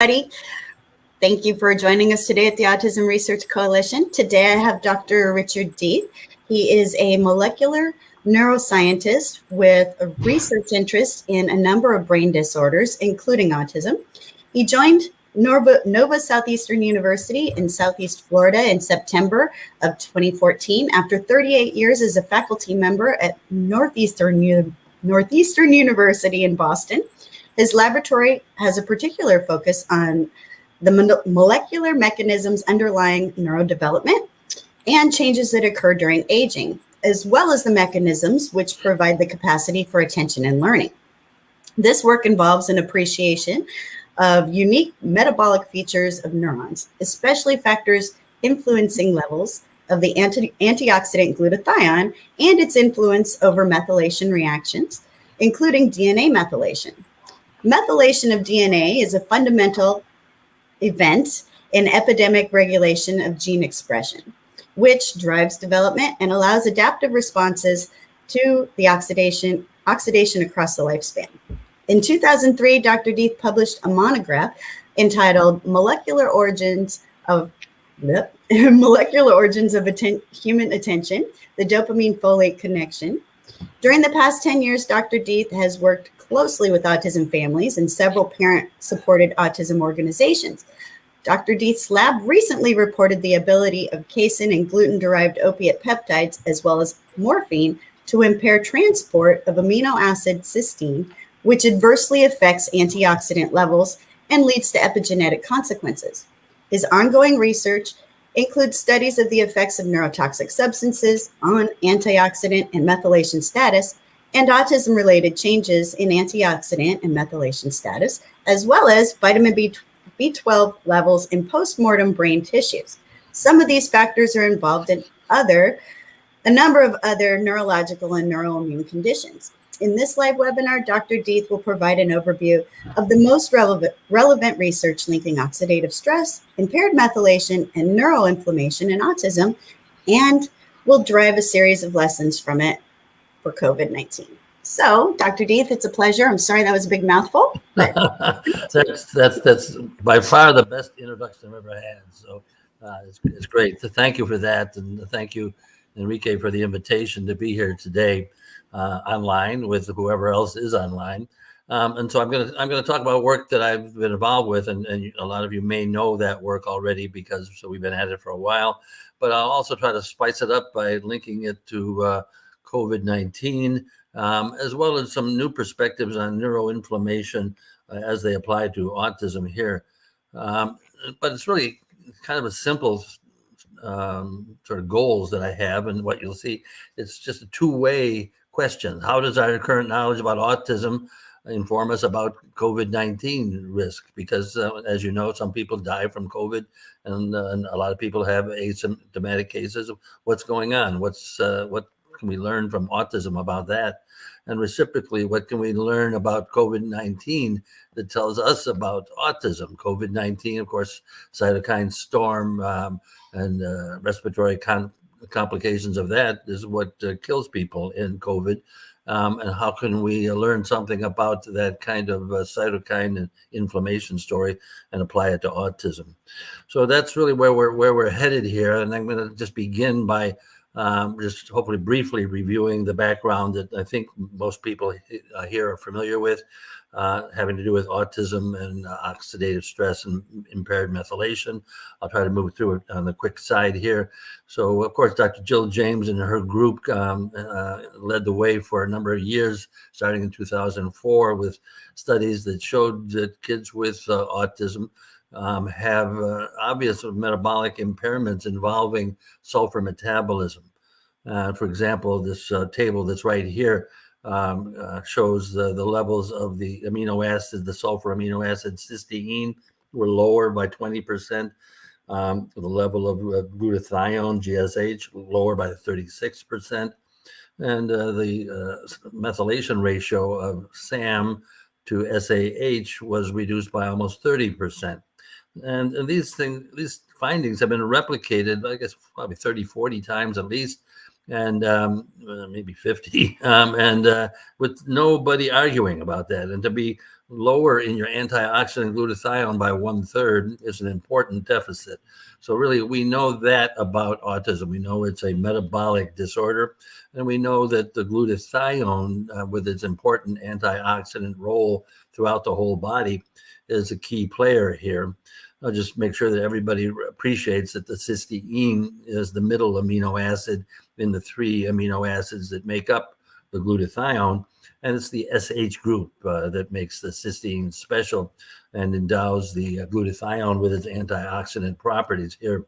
everybody. Thank you for joining us today at the Autism Research Coalition. Today I have Dr. Richard Deth. He is a molecular neuroscientist with a research interest in a number of brain disorders, including autism. He joined Nova Southeastern University in Southeast Florida in September of 2014 after 38 years as a faculty member at Northeastern University in Boston. His laboratory has a particular focus on the molecular mechanisms underlying neurodevelopment and changes that occur during aging, as well as the mechanisms which provide the capacity for attention and learning. This work involves an appreciation of unique metabolic features of neurons, especially factors influencing levels of the antioxidant glutathione and its influence over methylation reactions, including DNA methylation. Methylation of DNA is a fundamental event in epidemic regulation of gene expression, which drives development and allows adaptive responses to the oxidation across the lifespan. In 2003, Dr. Deth published a monograph entitled Molecular Origins of Human Attention, the Dopamine-Folate Connection. During the past 10 years, Dr. Deth has worked closely with autism families and several parent-supported autism organizations. Dr. Deth's lab recently reported the ability of casein and gluten-derived opiate peptides, as well as morphine, to impair transport of amino acid cysteine, which adversely affects antioxidant levels and leads to epigenetic consequences. His ongoing research includes studies of the effects of neurotoxic substances on antioxidant and methylation status, and autism-related changes in antioxidant and methylation status, as well as vitamin B12 levels in postmortem brain tissues. Some of these factors are involved in a number of other neurological and neuroimmune conditions. In this live webinar, Dr. Deth will provide an overview of the most relevant research linking oxidative stress, impaired methylation, and neuroinflammation in autism, and will drive a series of lessons from it for COVID-19. So, Dr. Deth, it's a pleasure. I'm sorry that was a big mouthful. But that's by far the best introduction I've ever had. So it's great. Thank you for that, and thank you, Enrique, for the invitation to be here today online with whoever else is online. And so I'm going to talk about work that I've been involved with, and a lot of you may know that work already because we've been at it for a while. But I'll also try to spice it up by linking it to COVID-19, as well as some new perspectives on neuroinflammation as they apply to autism here. But it's really kind of a simple sort of goals that I have, and what you'll see, it's just a two-way question. How does our current knowledge about autism inform us about COVID-19 risk? Because as you know, some people die from COVID, and a lot of people have asymptomatic cases. What's going on? What can we learn from autism about that? And reciprocally, what can we learn about COVID-19 that tells us about autism? COVID-19, of course, cytokine storm and respiratory complications of that is what kills people in COVID. And how can we learn something about that kind of cytokine and inflammation story and apply it to autism? So that's really where we're headed here. And I'm going to just begin by just hopefully briefly reviewing the background that I think most people here are familiar with, having to do with autism and oxidative stress and impaired methylation. I'll try to move through it on the quick side here. So, of course, Dr. Jill James and her group led the way for a number of years, starting in 2004, with studies that showed that kids with autism have obvious metabolic impairments involving sulfur metabolism. For example, this table that's right here shows the levels of the amino acid, the sulfur amino acid cysteine were lower by 20%. The level of glutathione, GSH, lower by 36%. And the methylation ratio of SAM to SAH was reduced by almost 30%. And these findings have been replicated, I guess, probably 30, 40 times at least, and maybe 50, and with nobody arguing about that. And to be lower in your antioxidant glutathione by 1/3 is an important deficit. So really, we know that about autism. We know it's a metabolic disorder, and we know that the glutathione, with its important antioxidant role throughout the whole body, is a key player here. I'll just make sure that everybody appreciates that the cysteine is the middle amino acid in the 3 amino acids that make up the glutathione. And it's the SH group that makes the cysteine special and endows the glutathione with its antioxidant properties here.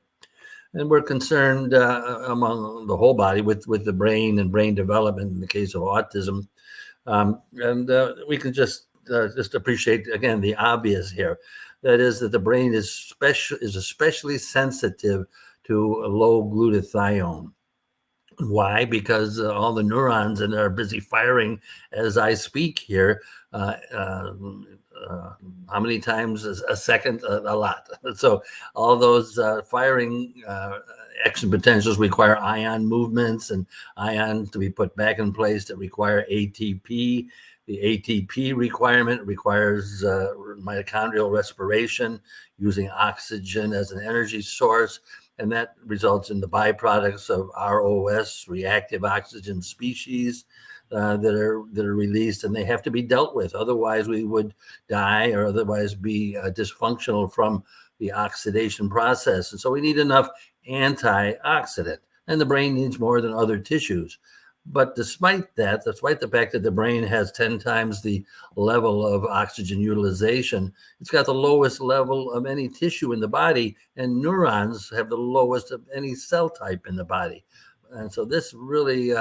And we're concerned among the whole body with the brain and brain development in the case of autism. And we can just appreciate, again, the obvious here. That is that the brain is especially sensitive to low glutathione. Why? Because all the neurons that are busy firing as I speak here. How many times a second? A lot. So all those firing action potentials require ion movements and ions to be put back in place that require ATP. The ATP requirement requires mitochondrial respiration using oxygen as an energy source. And that results in the byproducts of ROS, reactive oxygen species, that are released, and they have to be dealt with. Otherwise, we would die or otherwise be dysfunctional from the oxidation process. And so we need enough antioxidant, and the brain needs more than other tissues. But despite the fact that the brain has 10 times the level of oxygen utilization, it's got the lowest level of any tissue in the body, and neurons have the lowest of any cell type in the body. And so this really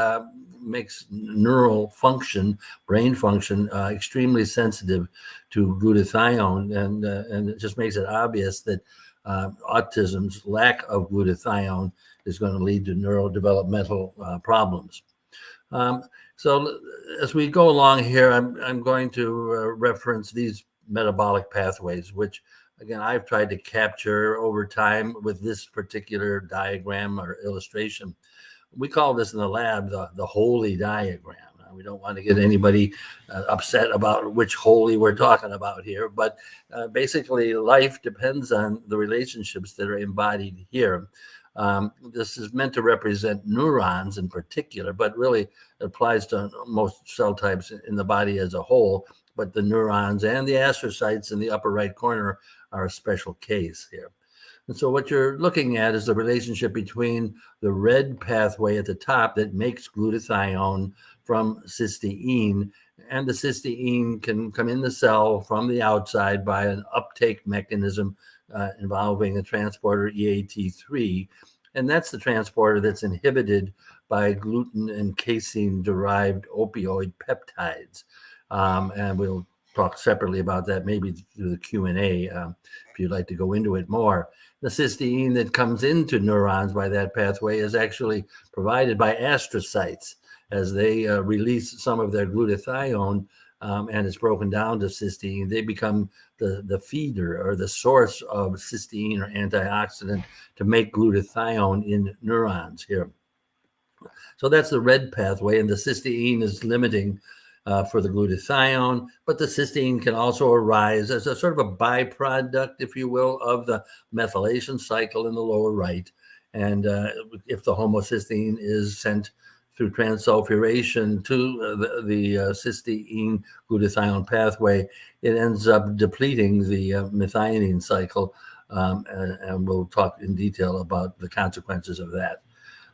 makes neural function, brain function, extremely sensitive to glutathione, and it just makes it obvious that autism's lack of glutathione is going to lead to neurodevelopmental problems. So as we go along here, I'm going to reference these metabolic pathways, which, again, I've tried to capture over time with this particular diagram or illustration. We call this in the lab the holy diagram. We don't want to get anybody upset about which holy we're talking about here, but basically life depends on the relationships that are embodied here. This is meant to represent neurons in particular, but really it applies to most cell types in the body as a whole. But the neurons and the astrocytes in the upper right corner are a special case here. And so what you're looking at is the relationship between the red pathway at the top that makes glutathione from cysteine, and the cysteine can come in the cell from the outside by an uptake mechanism involving a transporter EAT3. And that's the transporter that's inhibited by gluten and casein derived opioid peptides. And we'll talk separately about that maybe through the Q&A if you'd like to go into it more. The cysteine that comes into neurons by that pathway is actually provided by astrocytes as they release some of their glutathione, and it's broken down to cysteine. They become the feeder or the source of cysteine or antioxidant to make glutathione in neurons here. So that's the red pathway, and the cysteine is limiting for the glutathione, but the cysteine can also arise as a sort of a byproduct, if you will, of the methylation cycle in the lower right. And if the homocysteine is sent through transsulfuration to the cysteine glutathione pathway, it ends up depleting the methionine cycle, and we'll talk in detail about the consequences of that.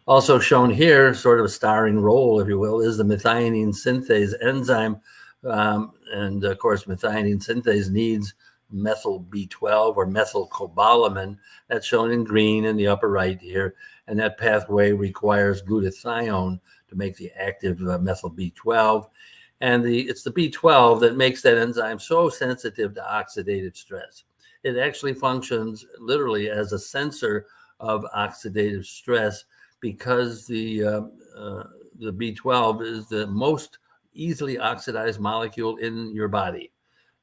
Also shown here, sort of a starring role, if you will, is the methionine synthase enzyme. And of course, methionine synthase needs methyl B12 or methylcobalamin. That's shown in green in the upper right here. And that pathway requires glutathione to make the active methyl B12. And it's the B12 that makes that enzyme so sensitive to oxidative stress. It actually functions literally as a sensor of oxidative stress, because the B12 is the most easily oxidized molecule in your body.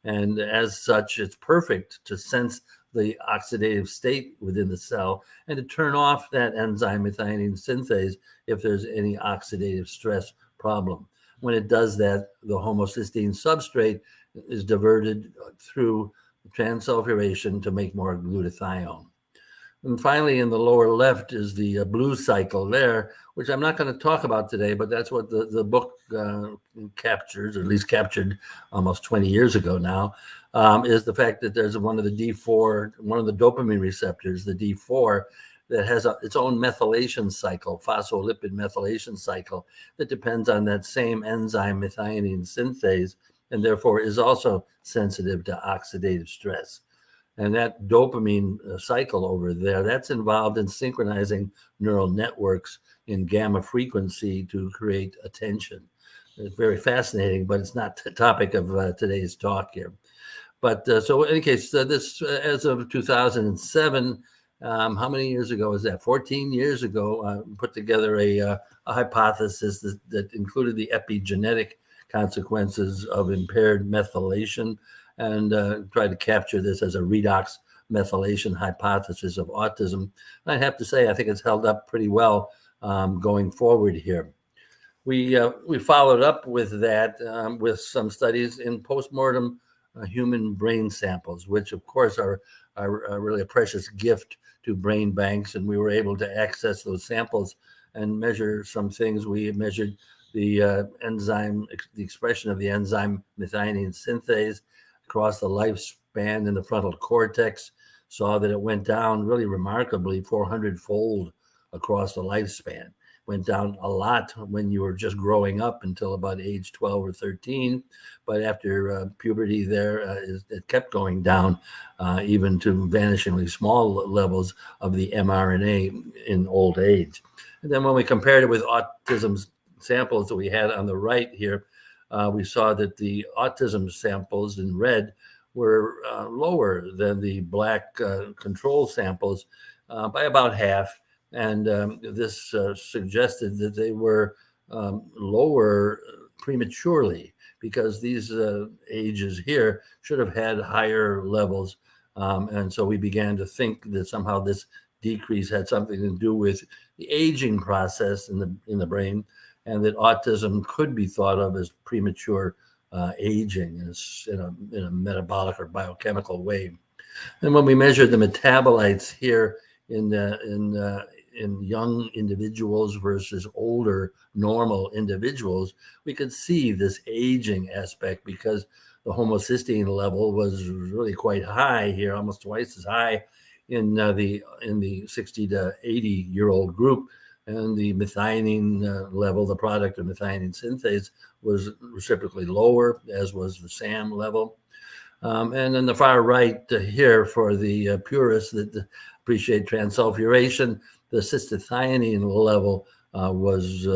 And as such, it's perfect to sense the oxidative state within the cell and to turn off that enzyme methionine synthase if there's any oxidative stress problem. When it does that, the homocysteine substrate is diverted through transsulfuration to make more glutathione. And finally, in the lower left is the blue cycle there, which I'm not going to talk about today, but that's what the book captures, or at least captured almost 20 years ago now, is the fact that there's one of the D4, one of the dopamine receptors, the D4, that has its own methylation cycle, phospholipid methylation cycle, that depends on that same enzyme methionine synthase, and therefore is also sensitive to oxidative stress. And that dopamine cycle over there, that's involved in synchronizing neural networks in gamma frequency to create attention. It's very fascinating, but it's not the topic of today's talk here. But so in any case, this, as of 2007, how many years ago was that? 14 years ago, put together a hypothesis that included the epigenetic consequences of impaired methylation, and tried to capture this as a redox-methylation hypothesis of autism. And I have to say, I think it's held up pretty well going forward here. We followed up with that with some studies in postmortem human brain samples, which of course are really a precious gift to brain banks, and we were able to access those samples and measure some things. We measured the enzyme, the expression of the enzyme methionine synthase across the lifespan in the frontal cortex, saw that it went down really remarkably 400-fold across the lifespan. Went down a lot when you were just growing up until about age 12 or 13. But after puberty there, it kept going down even to vanishingly small levels of the mRNA in old age. And then when we compared it with autism samples that we had on the right here, we saw that the autism samples in red were lower than the black control samples by about half. And this suggested that they were lower prematurely, because these ages here should have had higher levels. And so we began to think that somehow this decrease had something to do with the aging process in the brain, and that autism could be thought of as premature aging in a metabolic or biochemical way. And when we measured the metabolites here in young individuals versus older normal individuals, we could see this aging aspect, because the homocysteine level was really quite high here, almost twice as high in the 60 to 80-year-old group. And the methionine level, the product of methionine synthase, was reciprocally lower, as was the SAM level. And on the far right here, for the purists that appreciate transsulfuration, the cystathionine level was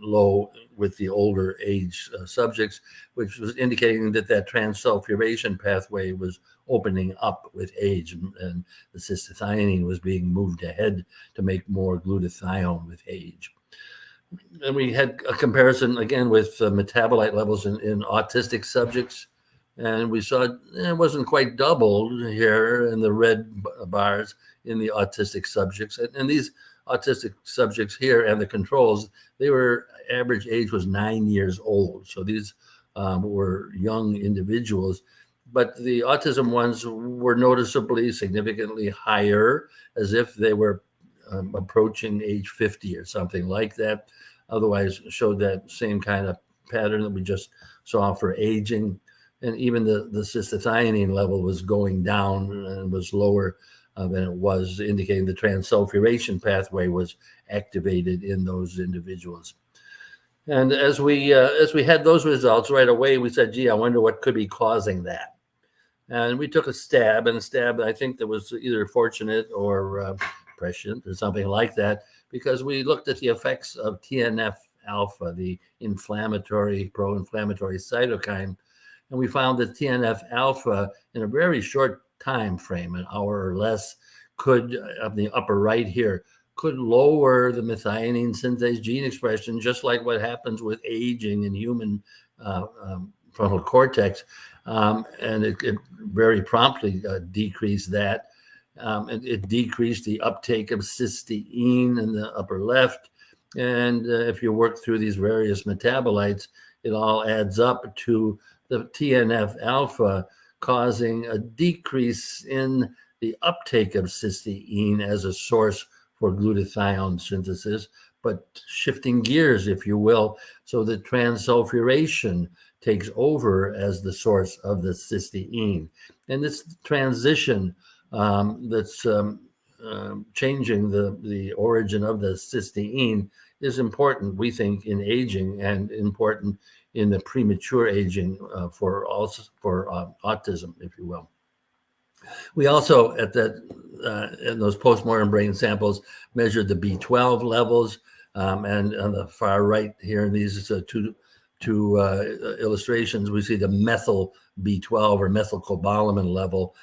low with the older age subjects, which was indicating that transsulfuration pathway was opening up with age, and the cystathionine was being moved ahead to make more glutathione with age. And we had a comparison again with metabolite levels in autistic subjects, and we saw it wasn't quite doubled here in the red bars in the autistic subjects. And these autistic subjects here and the controls, average age was 9 years old. So these were young individuals, but the autism ones were noticeably significantly higher, as if they were approaching age 50 or something like that. Otherwise showed that same kind of pattern that we just saw for aging. And even the cystathionine level was going down and was lower than it was, indicating the transsulfuration pathway was activated in those individuals. And as we had those results right away, we said, gee, I wonder what could be causing that. And we took a stab, I think that was either fortunate or prescient or something like that, because we looked at the effects of TNF alpha, the pro-inflammatory cytokine. And we found that TNF alpha, in a very short time frame, an hour or less, could, up the upper right here, could lower the methionine synthase gene expression, just like what happens with aging in human frontal cortex. And it very promptly decreased that. It decreased the uptake of cysteine in the upper left. And if you work through these various metabolites, it all adds up to the TNF alpha causing a decrease in the uptake of cysteine as a source for glutathione synthesis, but shifting gears, if you will, so that transsulfuration takes over as the source of the cysteine. And this transition that's changing the origin of the cysteine is important, we think, in aging, and important in the premature aging for autism, if you will. We also, at that in those postmortem brain samples, measured the B12 levels, and on the far right here in these two illustrations, we see the methyl B12 or methylcobalamin level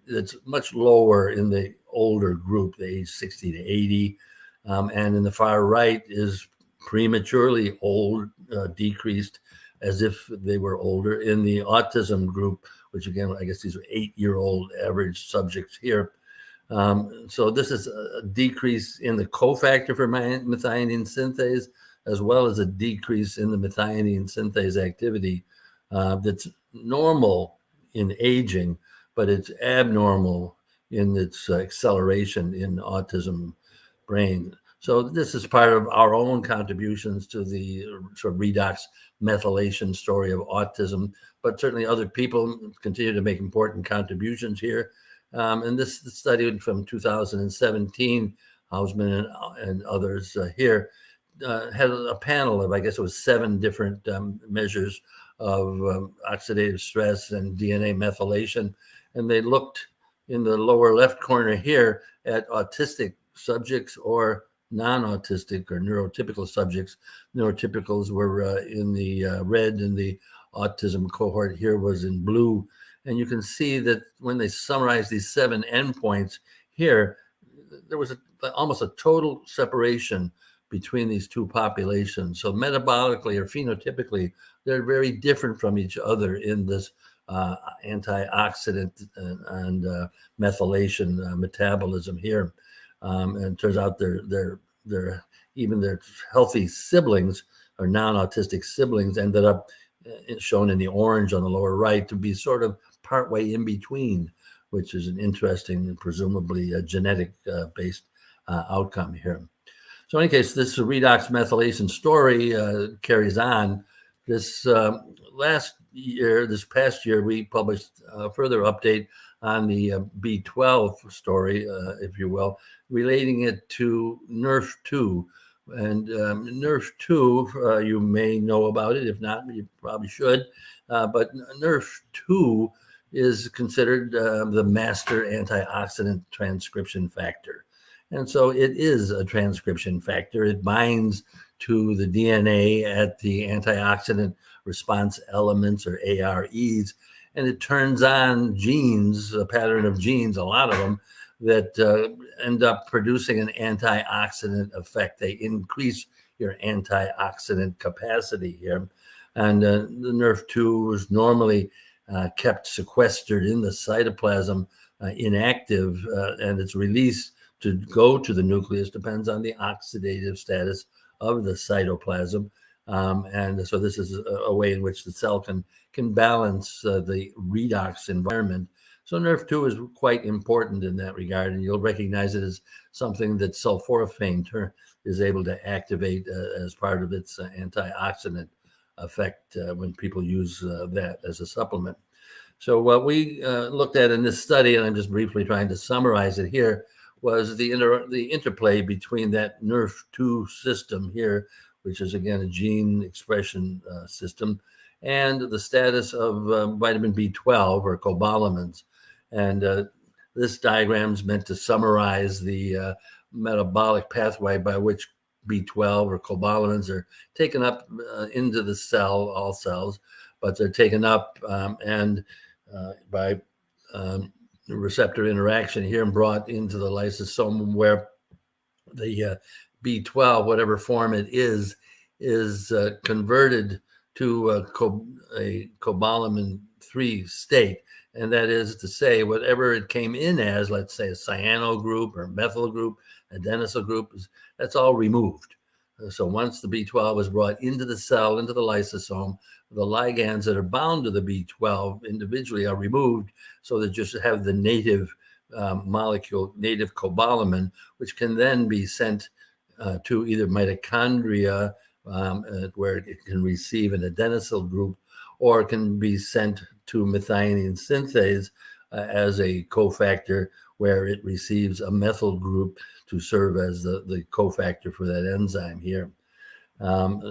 that's much lower in the older group, the age 60 to 80. And in the far right is prematurely old, decreased as if they were older. In the autism group, which again, I guess these are 8-year-old average subjects here. So this is a decrease in the cofactor for methionine synthase, as well as a decrease in the methionine synthase activity that's normal in aging, but it's abnormal in its acceleration in autism brain. So this is part of our own contributions to the sort of redox-methylation story of autism, but certainly other people continue to make important contributions here. And this study from 2017, Hausman and others here, had a panel of, I guess it was 7 different measures of oxidative stress and DNA methylation. And they looked in the lower left corner here at autistic subjects or non-autistic or neurotypical subjects. Neurotypicals were in the red, and the autism cohort here was in blue. And you can see that when they summarize these 7 endpoints here, there was almost a total separation between these two populations. So metabolically or phenotypically, they're very different from each other in this antioxidant and methylation metabolism here. And it turns out they're even their healthy siblings or non-autistic siblings ended up shown in the orange on the lower right to be sort of partway in between, which is an interesting and presumably a genetic based outcome here. So in any case, this redox methylation story carries on. This past year, we published a further update on the B12 story, if you will, relating it to NRF2. And NRF2, you may know about it. If not, you probably should. But NRF2 is considered the master antioxidant transcription factor. And so it is a transcription factor. It binds to the DNA at the antioxidant response elements, or AREs, and it turns on genes, a pattern of genes, a lot of them, that end up producing an antioxidant effect. They increase your antioxidant capacity here. And the NRF2 is normally kept sequestered in the cytoplasm, inactive, and its release to go to the nucleus depends on the oxidative status of the cytoplasm. And so this is a way in which the cell can balance the redox environment. So NRF2 is quite important in that regard, and you'll recognize it as something that sulforaphane is able to activate as part of its antioxidant effect when people use that as a supplement. So what we looked at in this study, and I'm just briefly trying to summarize it here, was the interplay between that NRF2 system here, which is again a gene expression system, and the status of vitamin B12 or cobalamins. And this diagram is meant to summarize the metabolic pathway by which B12 or cobalamins are taken up into the cell, all cells, but they're taken up and by receptor interaction here and brought into the lysosome, where the B12, whatever form it is converted to a cobalamin 3 state. And that is to say, whatever it came in as, let's say a cyano group or methyl group, adenosyl group, that's all removed. So once the B12 is brought into the cell, into the lysosome, the ligands that are bound to the B12 individually are removed, so that just have the native molecule, native cobalamin, which can then be sent to either mitochondria, where it can receive an adenosyl group, or it can be sent to methionine synthase as a cofactor, where it receives a methyl group to serve as the cofactor for that enzyme here.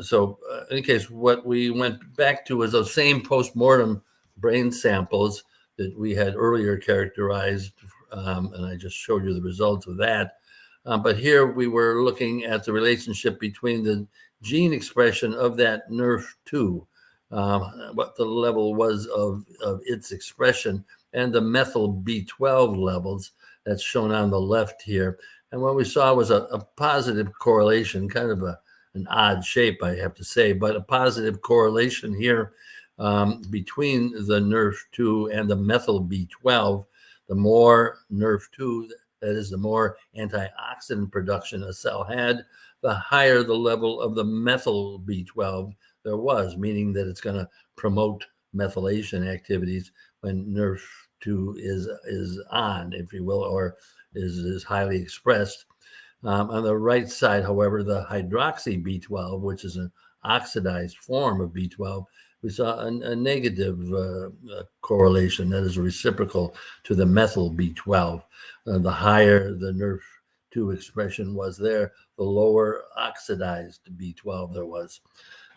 So in any case, what we went back to was those same postmortem brain samples that we had earlier characterized, and I just showed you the results of that. But here we were looking at the relationship between the gene expression of that NRF2, what the level was of its expression, and the methyl B12 levels that's shown on the left here. And what we saw was a positive correlation, kind of an odd shape, I have to say, but a positive correlation here between the NRF2 and the methyl B12. The more NRF2, that is, the more antioxidant production a cell had, the higher the level of the methyl B12 there was, meaning that it's going to promote methylation activities when NRF2 is on, if you will, or is highly expressed. On the right side, however, the hydroxy B12, which is an oxidized form of B12, we saw a negative correlation that is reciprocal to the methyl B12. The higher the NRF2 expression was there, the lower oxidized B12 there was.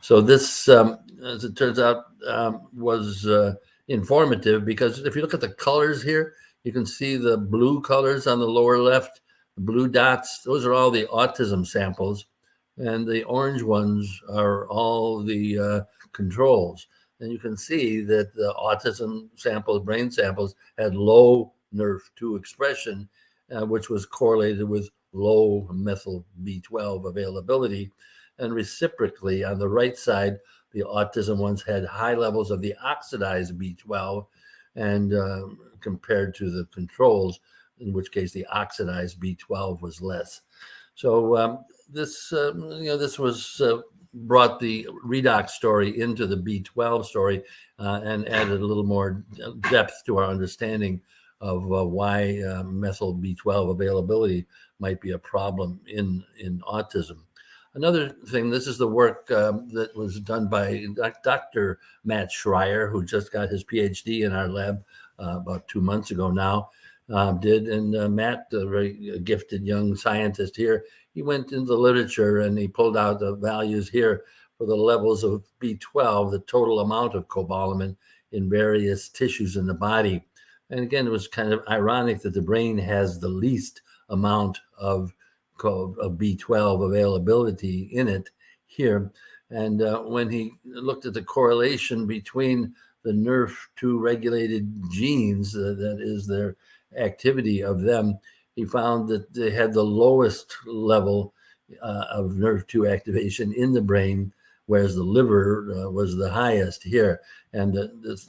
So this, as it turns out, was informative, because if you look at the colors here, you can see the blue colors on the lower left, the blue dots, those are all the autism samples, and the orange ones are all the controls. And you can see that the autism samples, brain samples, had low NRF2 expression, which was correlated with low methyl B12 availability. And reciprocally, on the right side, the autism ones had high levels of the oxidized B12, and compared to the controls, in which case the oxidized B12 was less. So this was brought the redox story into the B12 story and added a little more depth to our understanding of why methyl B12 availability might be a problem in autism. Another thing, this is the work that was done by Dr. Matt Schreier, who just got his PhD in our lab about 2 months ago now, and Matt, a very gifted young scientist here, he went into the literature and he pulled out the values here for the levels of B12, the total amount of cobalamin in various tissues in the body. And again, it was kind of ironic that the brain has the least amount of B12 availability in it here. And when he looked at the correlation between the NRF2 regulated genes, that is their activity of them, he found that they had the lowest level of NRF2 activation in the brain, whereas the liver was the highest here. And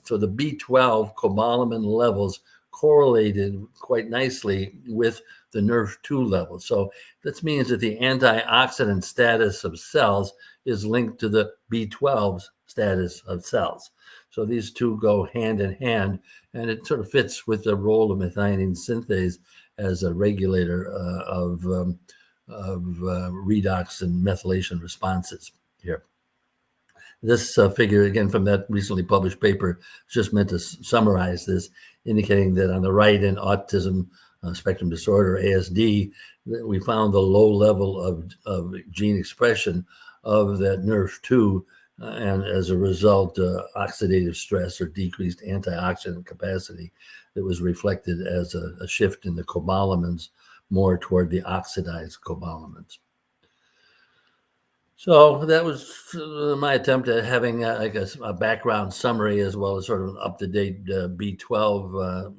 so the B12 cobalamin levels correlated quite nicely with the NRF2 level. So this means that the antioxidant status of cells is linked to the B12 status of cells. So these two go hand in hand, and it sort of fits with the role of methionine synthase as a regulator of redox and methylation responses here. This figure, again, from that recently published paper, is just meant to summarize this, indicating that on the right, in autism spectrum disorder, ASD, we found the low level of gene expression of that NRF2, and as a result, oxidative stress or decreased antioxidant capacity that was reflected as a shift in the cobalamins more toward the oxidized cobalamins. So that was my attempt at having, I guess, a background summary as well as sort of an up-to-date B12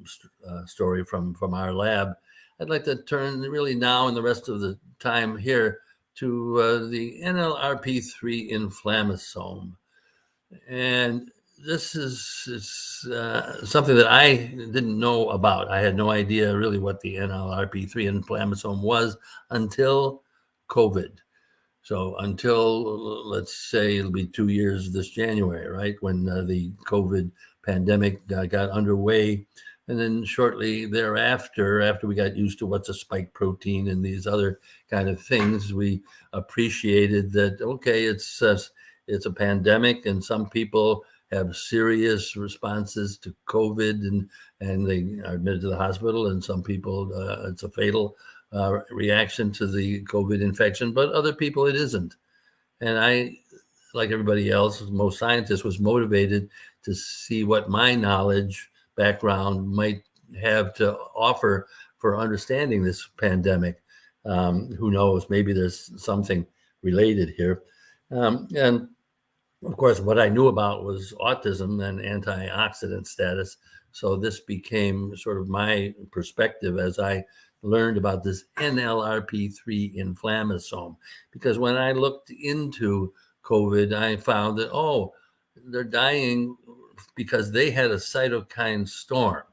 story from our lab. I'd like to turn really now and the rest of the time here to the NLRP3 inflammasome. And this is something that I didn't know about. I had no idea really what the NLRP3 inflammasome was until COVID. So until, let's say, it'll be 2 years this January, right, when the COVID pandemic got underway. And then shortly thereafter, after we got used to what's a spike protein and these other kind of things, we appreciated that, okay, it's a pandemic and some people have serious responses to COVID and they are admitted to the hospital, and some people, it's a fatal reaction to the COVID infection, but other people it isn't. And I, like everybody else, most scientists, was motivated to see what my knowledge background might have to offer for understanding this pandemic. Who knows? Maybe there's something related here. And of course, what I knew about was autism and antioxidant status. So this became sort of my perspective as I learned about this NLRP3 inflammasome. Because when I looked into COVID, I found that, oh, they're dying because they had a cytokine storm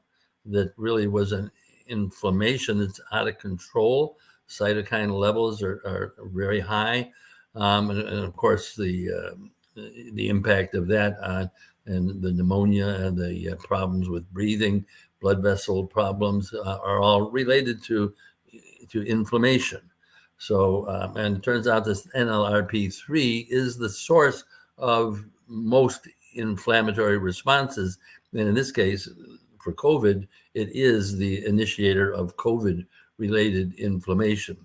that really was an inflammation that's out of control. Cytokine levels are very high. And of course, the impact of that and the pneumonia and the problems with breathing, blood vessel problems are all related to inflammation. So, and it turns out this NLRP3 is the source of most inflammatory responses. And in this case, for COVID, it is the initiator of COVID-related inflammation.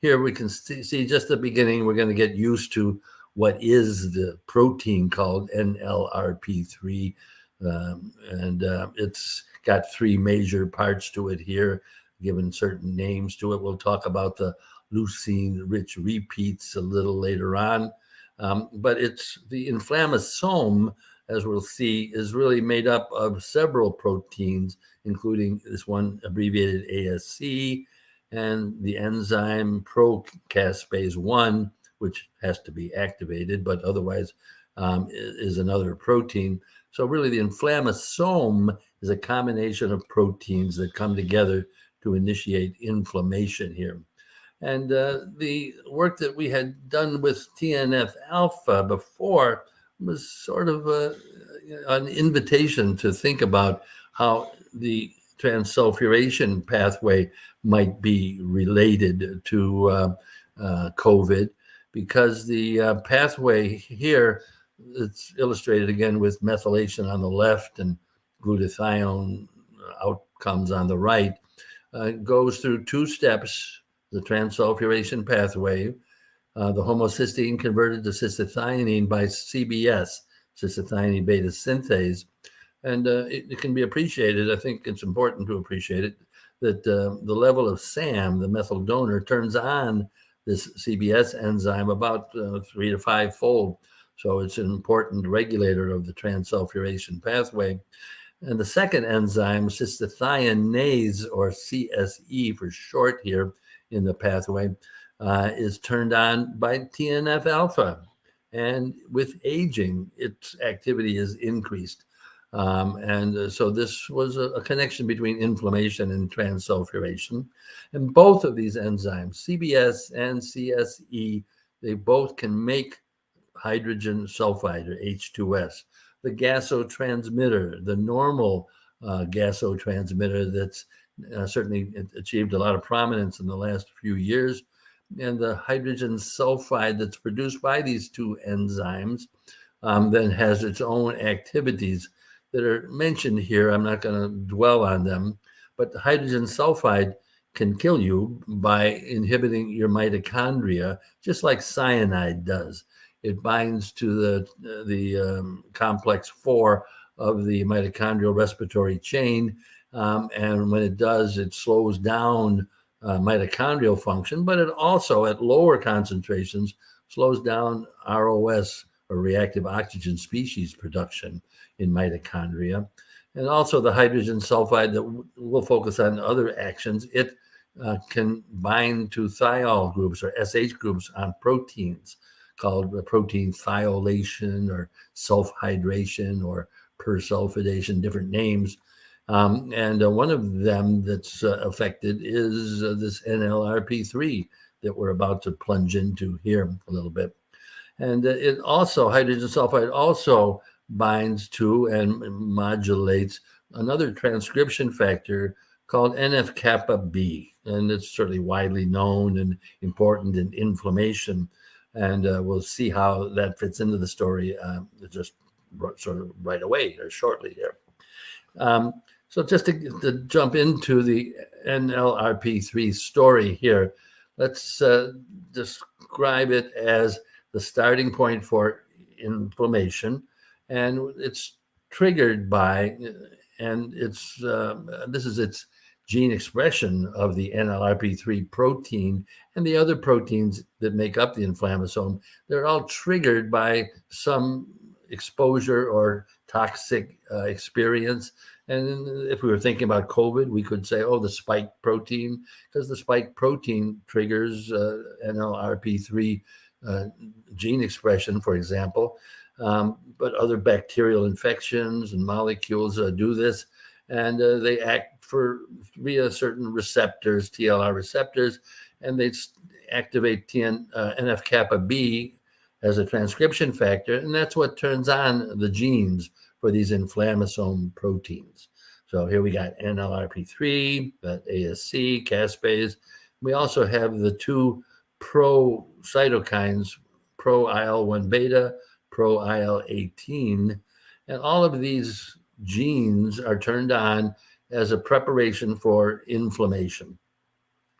Here we can see just the beginning. We're going to get used to what is the protein called NLRP3. And it's got three major parts to it here, given certain names to it. We'll talk about the leucine-rich repeats a little later on. But it's the inflammasome, as we'll see, is really made up of several proteins, including this one abbreviated ASC and the enzyme procaspase 1, which has to be activated, but otherwise is another protein. So really the inflammasome is a combination of proteins that come together to initiate inflammation here. And the work that we had done with TNF-alpha before was sort of an invitation to think about how the transsulfuration pathway might be related to COVID, because the pathway here, it's illustrated again with methylation on the left and glutathione outcomes on the right, goes through two steps: the transsulfuration pathway, the homocysteine converted to cystathionine by CBS, cystathionine beta synthase. And it can be appreciated, I think it's important to appreciate it, that the level of SAM, the methyl donor, turns on this CBS enzyme about 3 to 5 fold. So it's an important regulator of the transsulfuration pathway. And the second enzyme, cystathionase, or CSE for short here in the pathway, is turned on by TNF-alpha. And with aging, its activity is increased. So this was a connection between inflammation and transsulfuration. And both of these enzymes, CBS and CSE, they both can make hydrogen sulfide, or H2S. The gasotransmitter, the normal gasotransmitter that's certainly achieved a lot of prominence in the last few years, and the hydrogen sulfide that's produced by these two enzymes then has its own activities that are mentioned here. I'm not going to dwell on them, but the hydrogen sulfide can kill you by inhibiting your mitochondria, just like cyanide does. It binds to the complex 4 of the mitochondrial respiratory chain, and when it does, it slows down mitochondrial function, but it also, at lower concentrations, slows down ROS, or reactive oxygen species production in mitochondria. And also the hydrogen sulfide that we'll focus on other actions, it can bind to thiol groups, or SH groups, on proteins called protein thiolation or sulfhydration or persulfidation, different names. And one of them that's affected is this NLRP3 that we're about to plunge into here a little bit. And it also, hydrogen sulfide also binds to and modulates another transcription factor called NF-kappa B. And it's certainly widely known and important in inflammation. And we'll see how that fits into the story just sort of right away or shortly here. So just to jump into the NLRP3 story here, let's describe it as the starting point for inflammation, and it's triggered by, and it's this is its gene expression of the NLRP3 protein and the other proteins that make up the inflammasome. They're all triggered by some exposure or toxic experience. And if we were thinking about COVID, we could say, oh, the spike protein, because the spike protein triggers NLRP3 gene expression, for example. But other bacterial infections and molecules do this, and they act via certain receptors, TLR receptors, and they activate NF-kappa B as a transcription factor, and that's what turns on the genes for these inflammasome proteins. So here we got NLRP3, ASC, caspase. We also have the two pro-cytokines, pro-IL-1 beta, pro-IL-18, and all of these genes are turned on as a preparation for inflammation.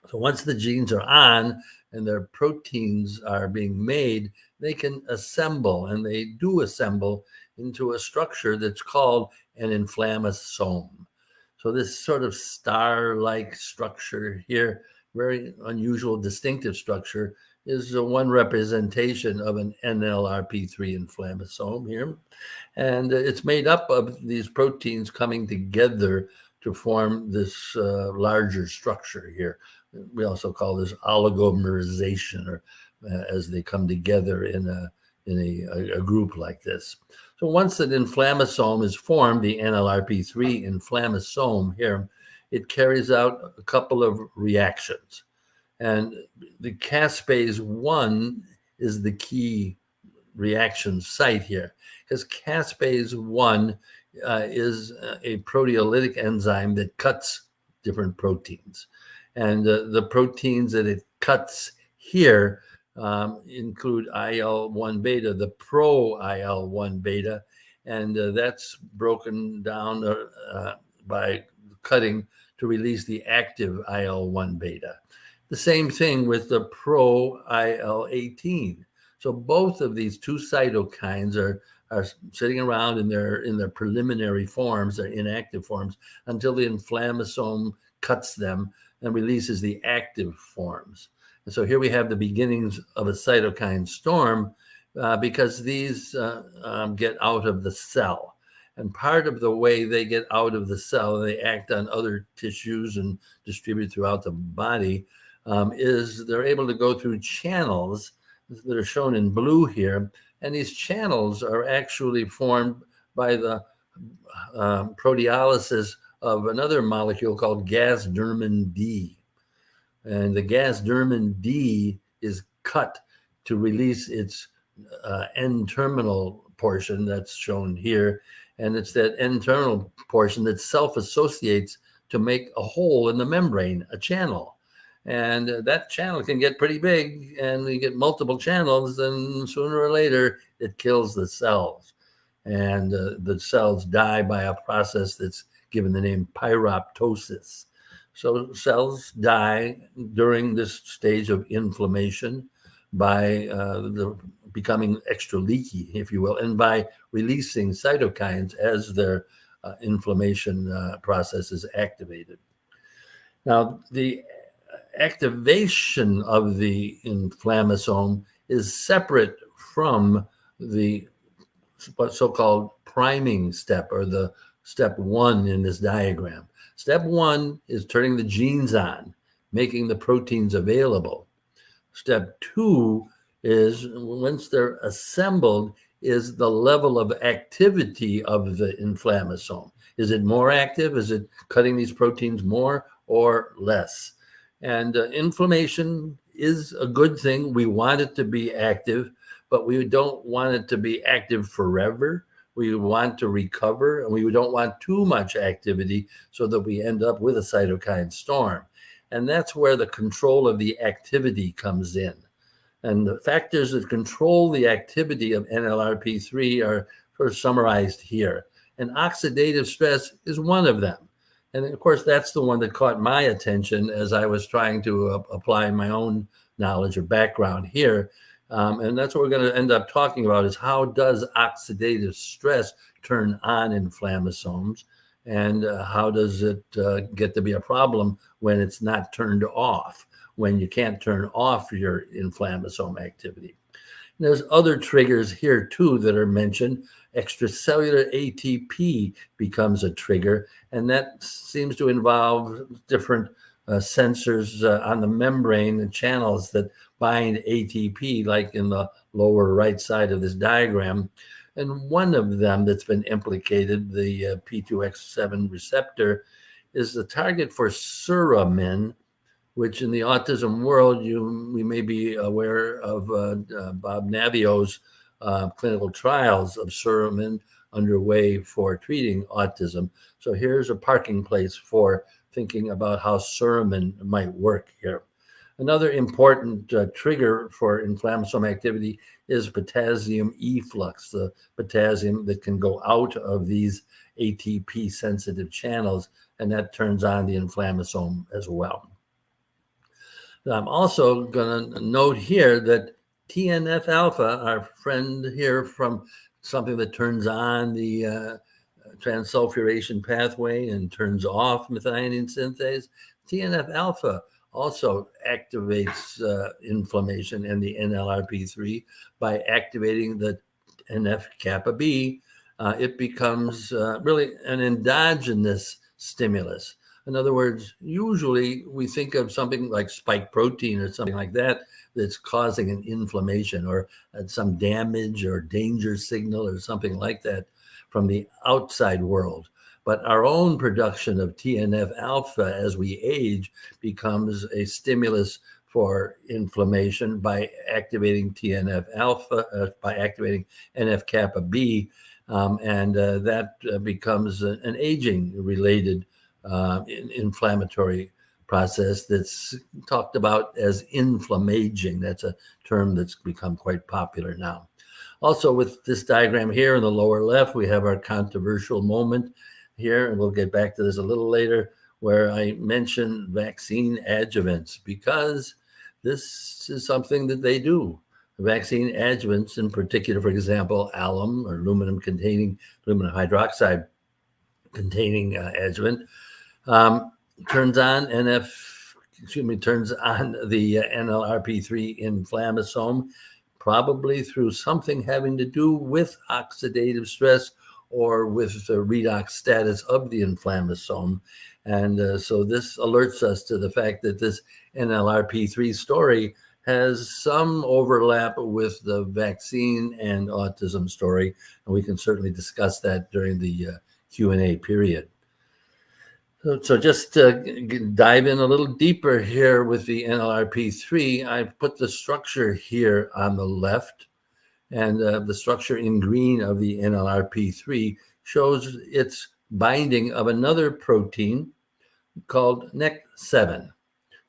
So once the genes are on and their proteins are being made, they can assemble, and they do assemble into a structure that's called an inflammasome. So this sort of star-like structure here, very unusual, distinctive structure, is one representation of an NLRP3 inflammasome here. And it's made up of these proteins coming together to form this larger structure here. We also call this oligomerization, or as they come together in a group like this. So once an inflammasome is formed, the NLRP3 inflammasome here, it carries out a couple of reactions. And the caspase 1 is the key reaction site here, because caspase 1 is a proteolytic enzyme that cuts different proteins. And the proteins that it cuts here include IL-1 beta, the pro-IL-1 beta, and that's broken down by cutting to release the active IL-1 beta. The same thing with the pro-IL-18. So both of these two cytokines are sitting around in their preliminary forms, their inactive forms, until the inflammasome cuts them and releases the active forms. And so here we have the beginnings of a cytokine storm because these get out of the cell. And part of the way they get out of the cell, they act on other tissues and distribute throughout the body, is they're able to go through channels that are shown in blue here. And these channels are actually formed by the proteolysis of another molecule called gasdermin D. And the gasdermin D is cut to release its N-terminal portion that's shown here. And it's that N-terminal portion that self-associates to make a hole in the membrane, a channel. And that channel can get pretty big, and you get multiple channels, and sooner or later it kills the cells. And the cells die by a process that's given the name pyroptosis. So cells die during this stage of inflammation by becoming extra leaky, if you will, and by releasing cytokines as their inflammation process is activated. Now, the activation of the inflammasome is separate from the so-called priming step, or the step 1 in this diagram. Step 1 is turning the genes on, making the proteins available. Step 2 is, once they're assembled, is the level of activity of the inflammasome. Is it more active? Is it cutting these proteins more or less? And inflammation is a good thing. We want it to be active, but we don't want it to be active forever. We want to recover, and we don't want too much activity so that we end up with a cytokine storm. And that's where the control of the activity comes in. And the factors that control the activity of NLRP3 are sort of summarized here. And oxidative stress is one of them. And of course, that's the one that caught my attention as I was trying to apply my own knowledge or background here. And that's what we're going to end up talking about, is how does oxidative stress turn on inflammasomes, and how does it get to be a problem when it's not turned off, when you can't turn off your inflammasome activity. And there's other triggers here too that are mentioned. Extracellular ATP becomes a trigger, and that seems to involve different sensors on the membrane and channels that bind ATP, like in the lower right side of this diagram. And one of them that's been implicated, the P2X7 receptor, is the target for suramin, which in the autism world, we may be aware of Bob Navio's clinical trials of suramin underway for treating autism. So here's a parking place for thinking about how suramin might work here. Another important trigger for inflammasome activity is potassium efflux, the potassium that can go out of these ATP-sensitive channels, and that turns on the inflammasome as well. I'm also going to note here that TNF-alpha, our friend here from something that turns on the transsulfuration pathway and turns off methionine synthase, TNF-alpha also activates inflammation in the NLRP3 by activating the NF-kappa B. It becomes really an endogenous stimulus. In other words, usually we think of something like spike protein or something like that that's causing an inflammation or some damage or danger signal or something like that from the outside world. But our own production of TNF-alpha as we age becomes a stimulus for inflammation by activating TNF-alpha, by activating NF-kappa B, and that becomes an aging-related inflammatory process that's talked about as inflammaging. That's a term that's become quite popular now. Also, with this diagram here in the lower left, we have our controversial moment here, and we'll get back to this a little later, where I mention vaccine adjuvants, because this is something that they do. Vaccine adjuvants, in particular, for example, alum or aluminum hydroxide containing adjuvant, turns on the NLRP3 inflammasome, probably through something having to do with oxidative stress or with the redox status of the inflammasome. And so this alerts us to the fact that this NLRP3 story has some overlap with the vaccine and autism story, and we can certainly discuss that during the Q&A period. So just to dive in a little deeper here with the NLRP3, I've put the structure here on the left, and the structure in green of the NLRP3 shows its binding of another protein called NEC7.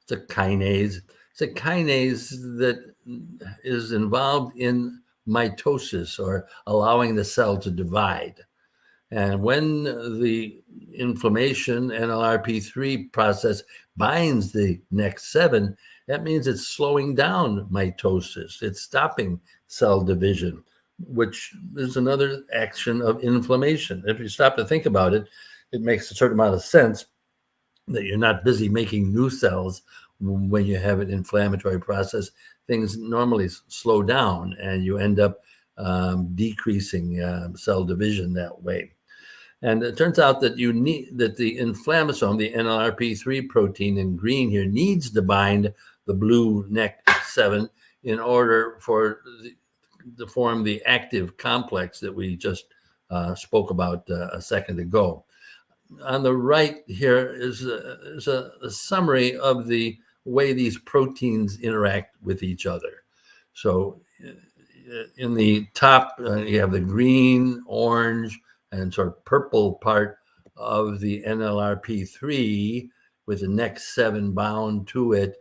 It's a kinase. It's a kinase that is involved in mitosis, or allowing the cell to divide. And when the inflammation NLRP3 process binds the NEC7, that means it's slowing down mitosis. It's stopping cell division, which is another action of inflammation. If you stop to think about it, it makes a certain amount of sense that you're not busy making new cells when you have an inflammatory process. Things normally slow down, and you end up decreasing cell division that way. And it turns out that the inflammasome, the NLRP3 protein in green here, needs to bind the blue NEC7 in order to form the active complex that we just spoke about a second ago. On the right here is a summary of the way these proteins interact with each other. So in the top, you have the green, orange, and sort of purple part of the NLRP3 with the next 7 bound to it.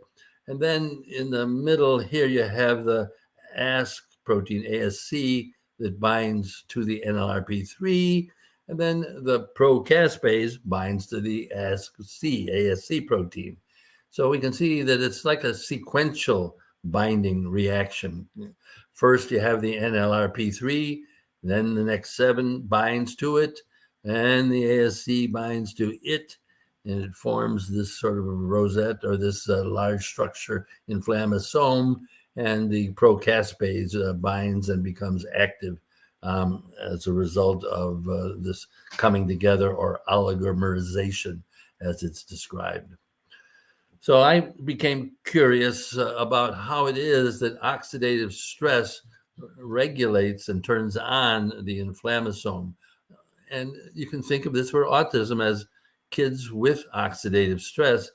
And then in the middle here, you have the ASC protein, ASC, that binds to the NLRP3. And then the procaspase binds to the ASC protein. So we can see that it's like a sequential binding reaction. First, you have the NLRP3, then the next 7 binds to it, and the ASC binds to it, and it forms this sort of a rosette or this large structure, inflammasome, and the procaspase binds and becomes active as a result of this coming together, or oligomerization, as it's described. So I became curious about how it is that oxidative stress regulates and turns on the inflammasome. And you can think of this for autism as kids with oxidative stress.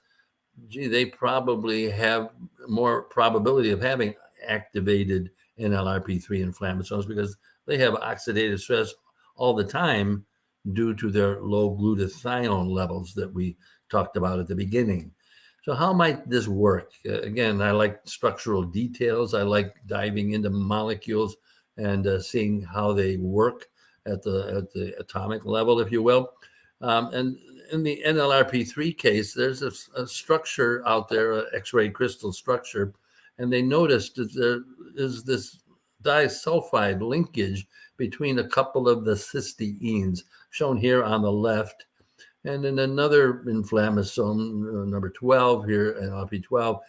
Gee, they probably have more probability of having activated NLRP3 inflammasomes because they have oxidative stress all the time due to their low glutathione levels that we talked about at the beginning. So how might this work? Again, I like structural details. I like diving into molecules and seeing how they work at the atomic level, if you will. And in the NLRP3 case, there's a structure out there, an X-ray crystal structure, and they noticed that there is this disulfide linkage between a couple of the cysteines, shown here on the left. And in another inflammasome, number 12 here, NLRP12,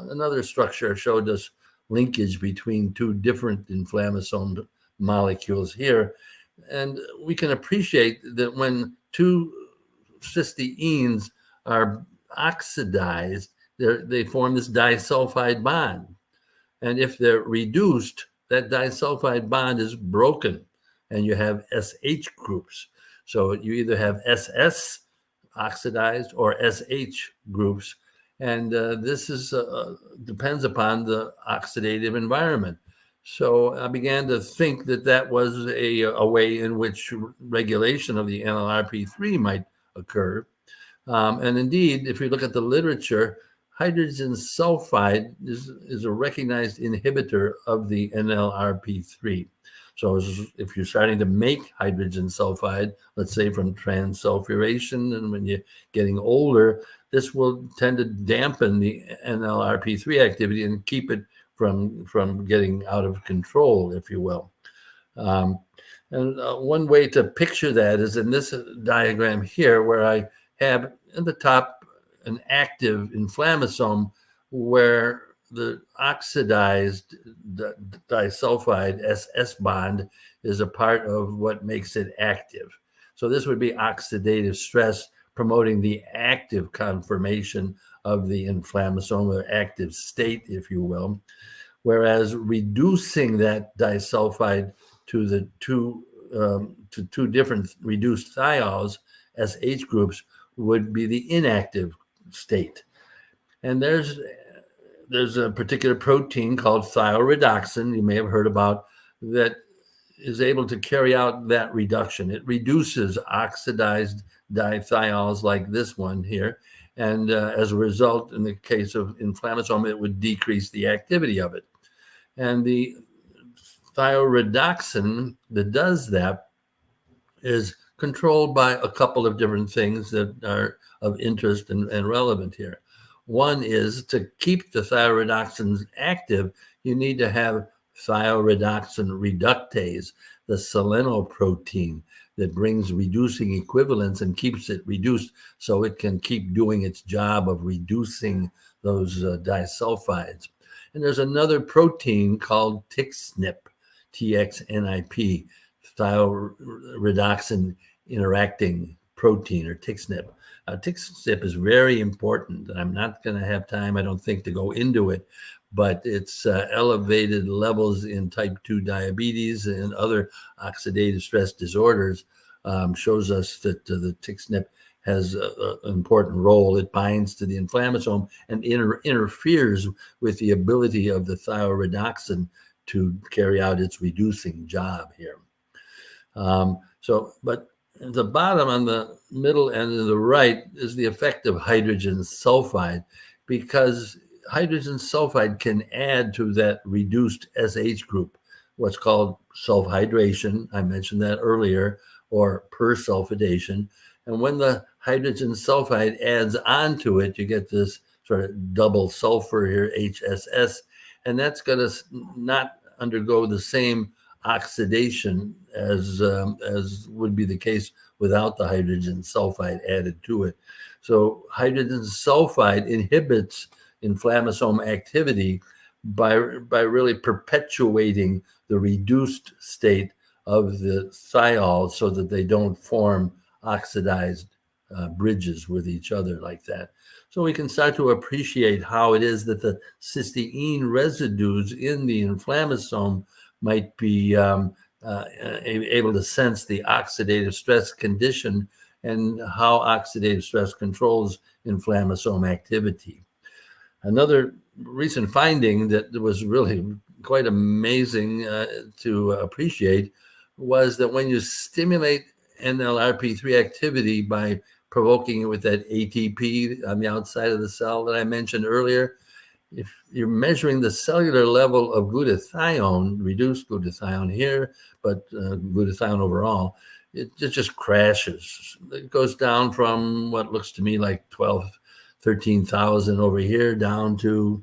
another structure showed us linkage between 2 different inflammasome molecules here. And we can appreciate that when 2 cysteines are oxidized, they form this disulfide bond. And if they're reduced, that disulfide bond is broken, and you have SH groups. So you either have SS oxidized or SH groups, and this is depends upon the oxidative environment. So I began to think that that was a way in which regulation of the NLRP3 might occur. And indeed, if you look at the literature, hydrogen sulfide is a recognized inhibitor of the NLRP3. So if you're starting to make hydrogen sulfide, let's say from transsulfuration, and when you're getting older, this will tend to dampen the NLRP3 activity and keep it from getting out of control, if you will. And one way to picture that is in this diagram here, where I have in the top an active inflammasome where the oxidized disulfide SS bond is a part of what makes it active. So this would be oxidative stress promoting the active conformation of the inflammasome, or active state, if you will. Whereas reducing that disulfide to the two different reduced thiols, SH groups, would be the inactive state. And there's a particular protein called thioredoxin, you may have heard about, that is able to carry out that reduction. It reduces oxidized dithiols like this one here. And as a result, in the case of inflammasome, it would decrease the activity of it. And the thioredoxin that does that is controlled by a couple of different things that are of interest and relevant here. One is to keep the thioredoxins active, you need to have thioredoxin reductase, the selenoprotein that brings reducing equivalents and keeps it reduced so it can keep doing its job of reducing those disulfides. And there's another protein called TXNIP, TXNIP, thioredoxin interacting protein, or TXNIP. TXNIP is very important. I'm not going to have time, I don't think, to go into it, but it's elevated levels in type 2 diabetes and other oxidative stress disorders shows us that the TXNIP has an important role. It binds to the inflammasome and interferes with the ability of the thioredoxin to carry out its reducing job here. But the bottom on the middle and the right is the effect of hydrogen sulfide, because hydrogen sulfide can add to that reduced SH group, what's called sulfhydration. I mentioned that earlier, or persulfidation. And when the hydrogen sulfide adds onto it, you get this sort of double sulfur here, HSS, and that's going to not undergo the same oxidation as would be the case without the hydrogen sulfide added to it. So hydrogen sulfide inhibits inflammasome activity by really perpetuating the reduced state of the thiols so that they don't form oxidized bridges with each other like that. So we can start to appreciate how it is that the cysteine residues in the inflammasome might be able to sense the oxidative stress condition and how oxidative stress controls inflammasome activity. Another recent finding that was really quite amazing to appreciate was that when you stimulate NLRP3 activity by provoking it with that ATP on the outside of the cell that I mentioned earlier, if you're measuring the cellular level of glutathione, reduced glutathione here, but glutathione overall, it just crashes. It goes down from what looks to me like 13,000 over here down to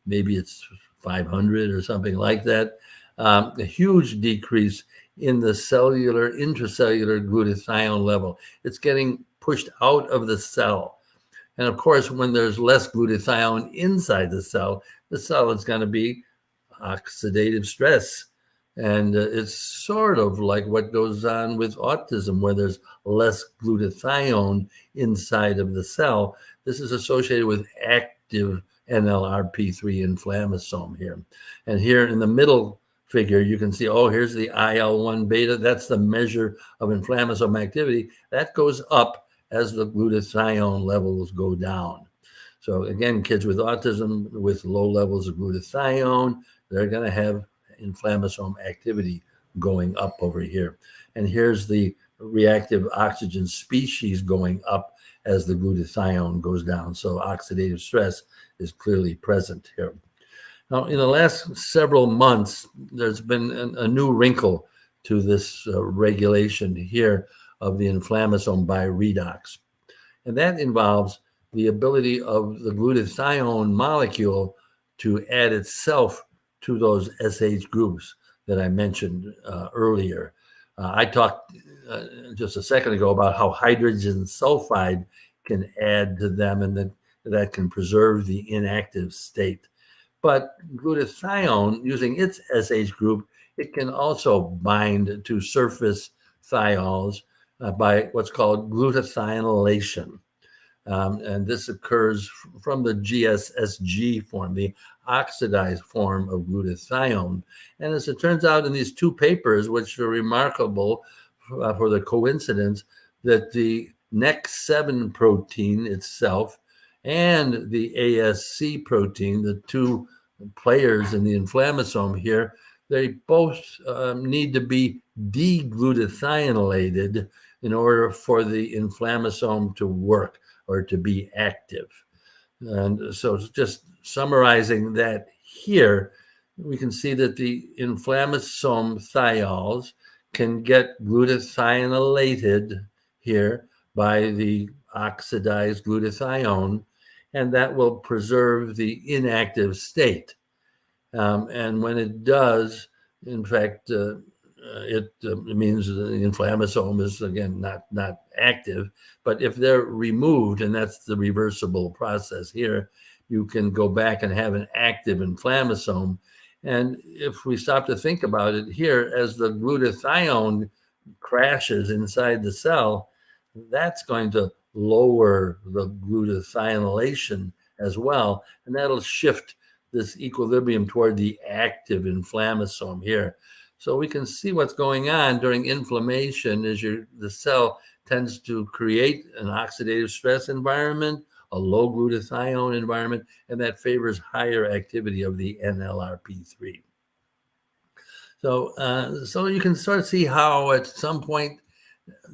maybe it's 500 or something like that. A huge decrease in the cellular, intracellular glutathione level. It's getting pushed out of the cell. And of course, when there's less glutathione inside the cell is going to be oxidative stress. And it's sort of like what goes on with autism, where there's less glutathione inside of the cell. This is associated with active NLRP3 inflammasome here. And here in the middle figure, you can see, here's the IL-1 beta. That's the measure of inflammasome activity. That goes up as the glutathione levels go down. So again, kids with autism with low levels of glutathione, they're going to have inflammasome activity going up over here. And here's the reactive oxygen species going up as the glutathione goes down. So oxidative stress is clearly present here. Now, in the last several months, there's been a new wrinkle to this regulation here of the inflammasome by redox. And that involves the ability of the glutathione molecule to add itself to those SH groups that I mentioned earlier. I talked just a second ago about how hydrogen sulfide can add to them, and that can preserve the inactive state. But glutathione, using its SH group, it can also bind to surface thiols by what's called glutathionylation. And this occurs from the GSSG form, the oxidized form of glutathione. And as it turns out in these two papers, which are remarkable for the coincidence that the NEC7 protein itself and the ASC protein, the two players in the inflammasome here, they both need to be deglutathionylated in order for the inflammasome to work or to be active. And so just summarizing that here, we can see that the inflammasome thiols can get glutathionated here by the oxidized glutathione, and that will preserve the inactive state. And when it does, in fact, it means the inflammasome is, again, not active. But if they're removed, and that's the reversible process here, you can go back and have an active inflammasome. And if we stop to think about it here, as the glutathione crashes inside the cell, that's going to lower the glutathionylation as well. And that'll shift this equilibrium toward the active inflammasome here. So we can see what's going on during inflammation as the cell tends to create an oxidative stress environment, a low glutathione environment, and that favors higher activity of the NLRP3. So you can sort of see how at some point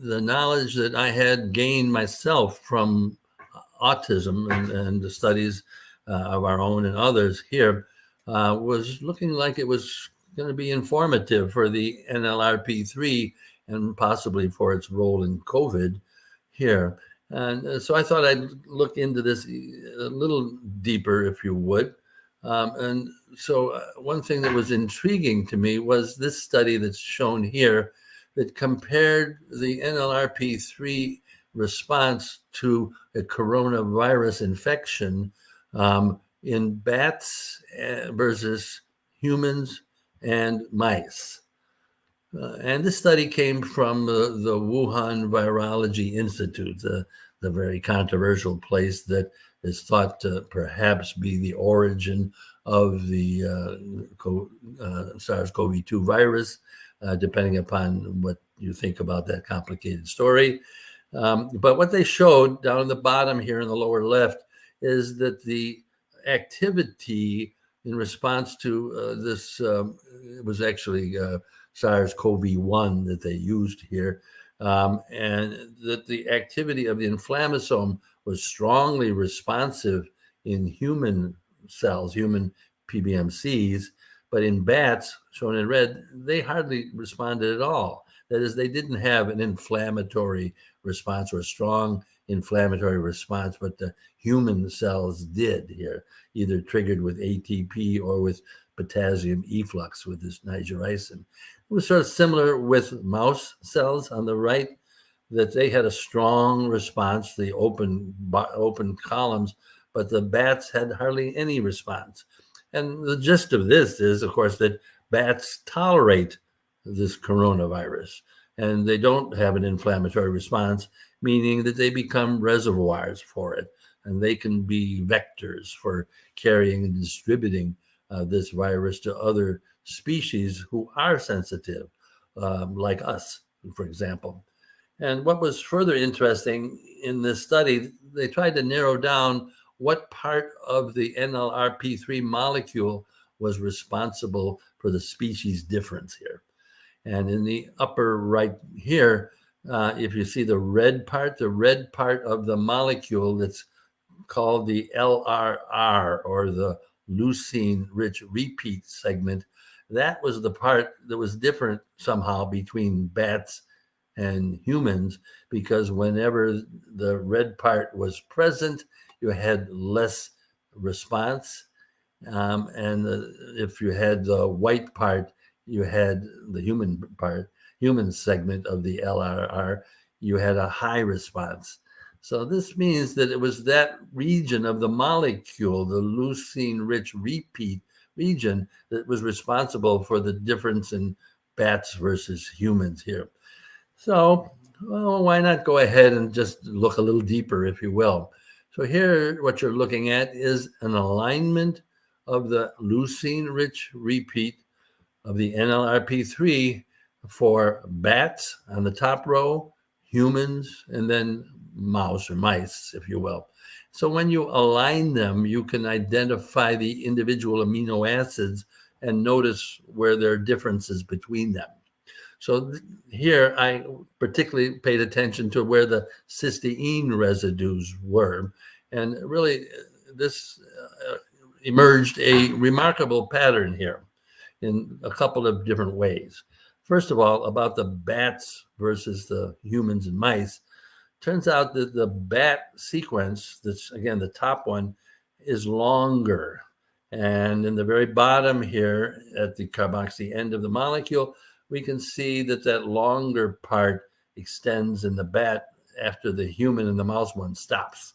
the knowledge that I had gained myself from autism and the studies of our own and others here was looking like it was going to be informative for the NLRP3 and possibly for its role in COVID here. And so I thought I'd look into this a little deeper, if you would. And so one thing that was intriguing to me was this study that's shown here that compared the NLRP3 response to a coronavirus infection in bats versus humans and mice. And this study came from the Wuhan Virology Institute, the very controversial place that is thought to perhaps be the origin of the SARS-CoV-2 virus, depending upon what you think about that complicated story. But what they showed down in the bottom here in the lower left is that the activity in response to this, it was actually SARS-CoV-1 that they used here, and that the activity of the inflammasome was strongly responsive in human cells, human PBMCs, but in bats, shown in red, they hardly responded at all. That is, they didn't have an inflammatory response or a strong inflammatory response, but the human cells did here, either triggered with ATP or with potassium efflux with this nigericin. It was sort of similar with mouse cells on the right, that they had a strong response, the open columns, but the bats had hardly any response. And the gist of this is, of course, that bats tolerate this coronavirus and they don't have an inflammatory response, meaning that they become reservoirs for it and they can be vectors for carrying and distributing this virus to other species who are sensitive, like us, for example. And what was further interesting in this study, they tried to narrow down what part of the NLRP3 molecule was responsible for the species difference here. And in the upper right here, if you see the red part of the molecule that's called the LRR, or the leucine-rich repeat segment, that was the part that was different somehow between bats and humans, because whenever the red part was present, you had less response. And if you had the white part, you had the human segment of the LRR, you had a high response. So this means that it was that region of the molecule, the leucine-rich repeat region, that was responsible for the difference in bats versus humans here. So, well, why not go ahead and just look a little deeper, if you will. So here, what you're looking at is an alignment of the leucine-rich repeat of the NLRP3 for bats on the top row, humans, and then mouse or mice, if you will. So when you align them, you can identify the individual amino acids and notice where there are differences between them. So here I particularly paid attention to where the cysteine residues were. And really this emerged a remarkable pattern here in a couple of different ways. First of all, about the bats versus the humans and mice. Turns out that the bat sequence, that's again the top one, is longer. And in the very bottom here at the carboxy end of the molecule, we can see that that longer part extends in the bat after the human and the mouse one stops.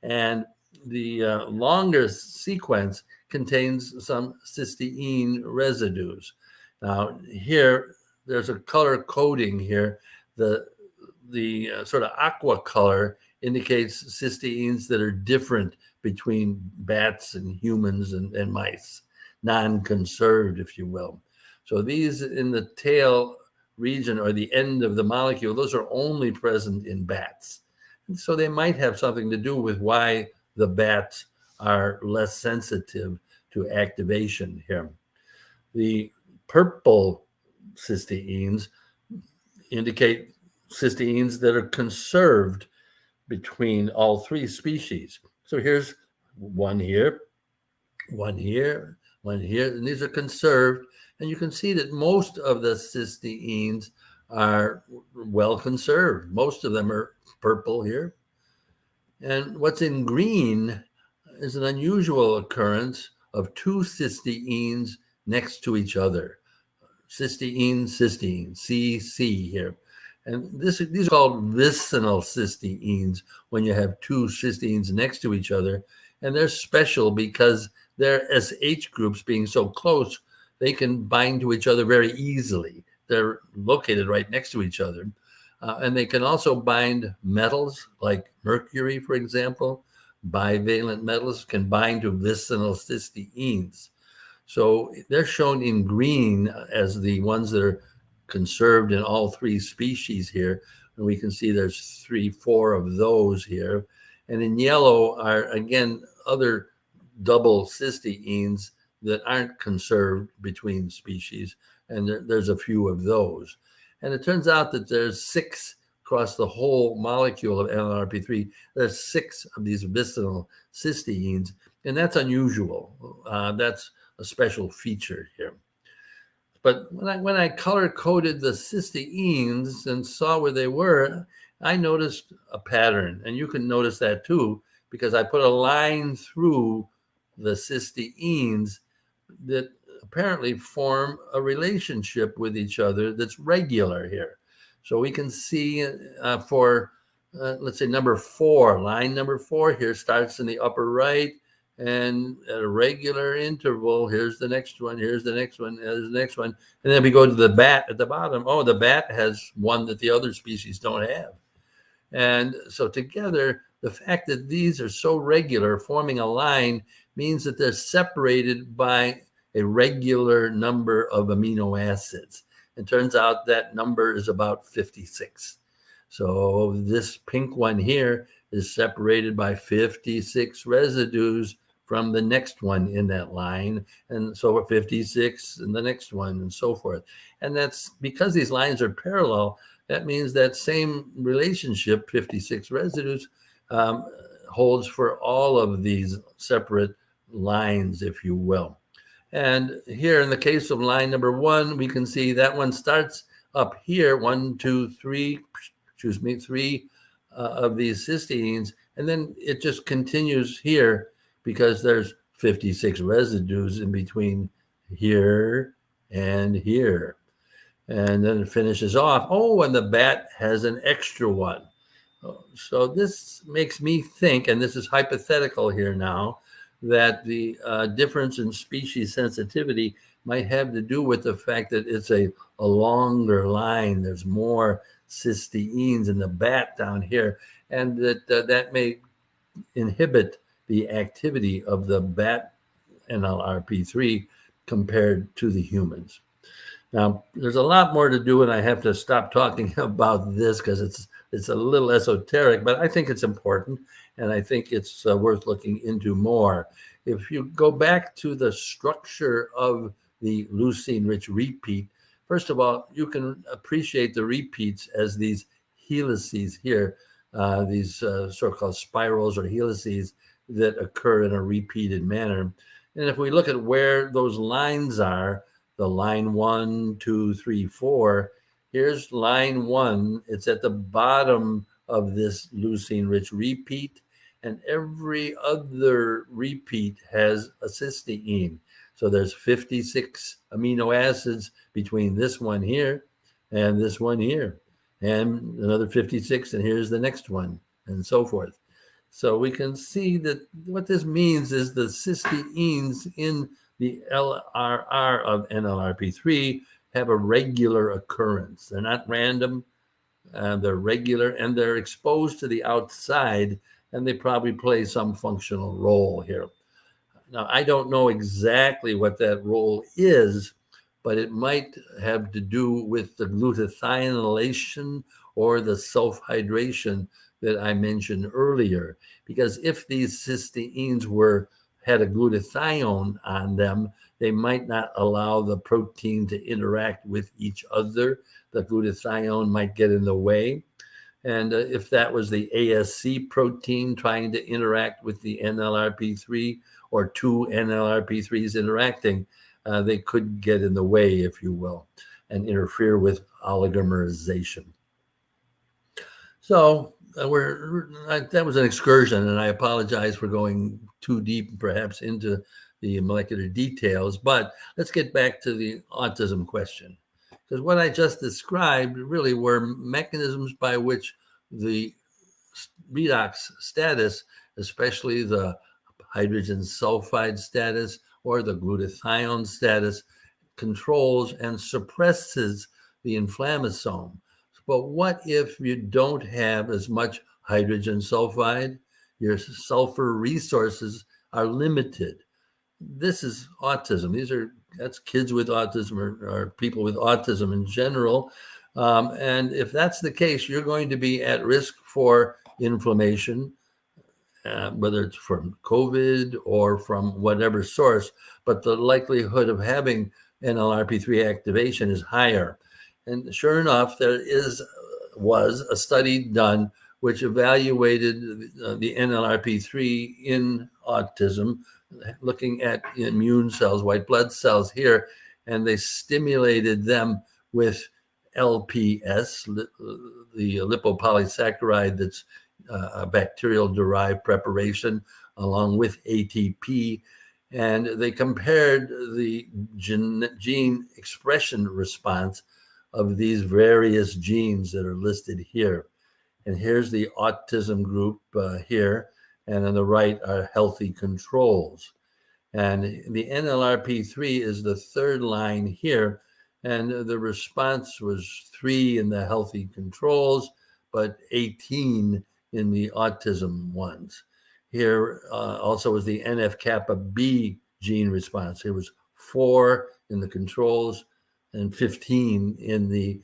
And the longer sequence contains some cysteine residues. Now here, there's a color coding here. The sort of aqua color indicates cysteines that are different between bats and humans and mice, non-conserved, if you will. So these in the tail region or the end of the molecule, those are only present in bats. And so they might have something to do with why the bats are less sensitive to activation here. The purple cysteines indicate cysteines that are conserved between all three species. So here's one here, one here, one here, and these are conserved. And you can see that most of the cysteines are well conserved. Most of them are purple here. And what's in green is an unusual occurrence of two cysteines next to each other. Cysteine, cysteine, CC here. And these are called vicinal cysteines when you have two cysteines next to each other. And they're special because their SH groups being so close, they can bind to each other very easily. They're located right next to each other. And they can also bind metals like mercury, for example. Bivalent metals can bind to vicinal cysteines. So they're shown in green as the ones that are conserved in all three species here. And we can see there's 3-4 of those here. And in yellow are, again, other double cysteines that aren't conserved between species. And there's a few of those. And it turns out that there's 6 across the whole molecule of NLRP3. There's 6 of these vicinal cysteines. And that's unusual. That's a special feature here. But when I color coded the cysteines and saw where they were, I noticed a pattern. And you can notice that too, because I put a line through the cysteines that apparently form a relationship with each other that's regular here. So we can see for, let's say, number 4, line number 4 here starts in the upper right. And at a regular interval, here's the next one, here's the next one, here's the next one. And then we go to the bat at the bottom. Oh, the bat has one that the other species don't have. And so together, the fact that these are so regular, forming a line, means that they're separated by a regular number of amino acids. It turns out that number is about 56. So this pink one here is separated by 56 residues from the next one in that line. And so 56 and the next one and so forth. And that's because these lines are parallel. That means that same relationship, 56 residues, holds for all of these separate lines, if you will. And here in the case of line number 1, we can see that one starts up here, 1, 2, 3, 3 of these cysteines, and then it just continues here because there's 56 residues in between here and here. And then it finishes off. Oh, and the bat has an extra one. So this makes me think, and this is hypothetical here now, that the difference in species sensitivity might have to do with the fact that it's a longer line. There's more cysteines in the bat down here, and that may inhibit the activity of the bat NLRP3 compared to the humans. Now, there's a lot more to do, and I have to stop talking about this because it's a little esoteric, but I think it's important, and I think it's worth looking into more. If you go back to the structure of the leucine-rich repeat, first of all, you can appreciate the repeats as these helices here, these so-called spirals or helices that occur in a repeated manner. And if we look at where those lines are, the line 1, 2, 3, 4, here's line 1. It's at the bottom of this leucine-rich repeat, and every other repeat has a cysteine. So there's 56 amino acids between this one here and this one here, and another 56, and here's the next one, and so forth. So we can see that what this means is the cysteines in the LRR of NLRP3 have a regular occurrence. They're not random, they're regular, and they're exposed to the outside, and they probably play some functional role here. Now, I don't know exactly what that role is, but it might have to do with the glutathionylation or the self-hydration that I mentioned earlier. Because if these cysteines had a glutathione on them, they might not allow the protein to interact with each other. The glutathione might get in the way. And if that was the ASC protein trying to interact with the NLRP3 or two NLRP3s interacting, they could get in the way, if you will, and interfere with oligomerization. So that was an excursion, and I apologize for going too deep, perhaps, into the molecular details. But let's get back to the autism question, because what I just described really were mechanisms by which the redox status, especially the hydrogen sulfide status or the glutathione status, controls and suppresses the inflammasome. But what if you don't have as much hydrogen sulfide? Your sulfur resources are limited. This is autism. That's kids with autism or people with autism in general. And if that's the case, you're going to be at risk for inflammation, whether it's from COVID or from whatever source, but the likelihood of having NLRP3 activation is higher. And sure enough, there was a study done which evaluated the NLRP3 in autism, looking at immune cells, white blood cells here, and they stimulated them with LPS, the lipopolysaccharide that's a bacterial-derived preparation, along with ATP, and they compared the gene expression response of these various genes that are listed here. And here's the autism group here, and on the right are healthy controls. And the NLRP3 is the third line here, and the response was 3 in the healthy controls, but 18 in the autism ones. Here also was the NF-kappa B gene response. It was 4 in the controls and 15 in the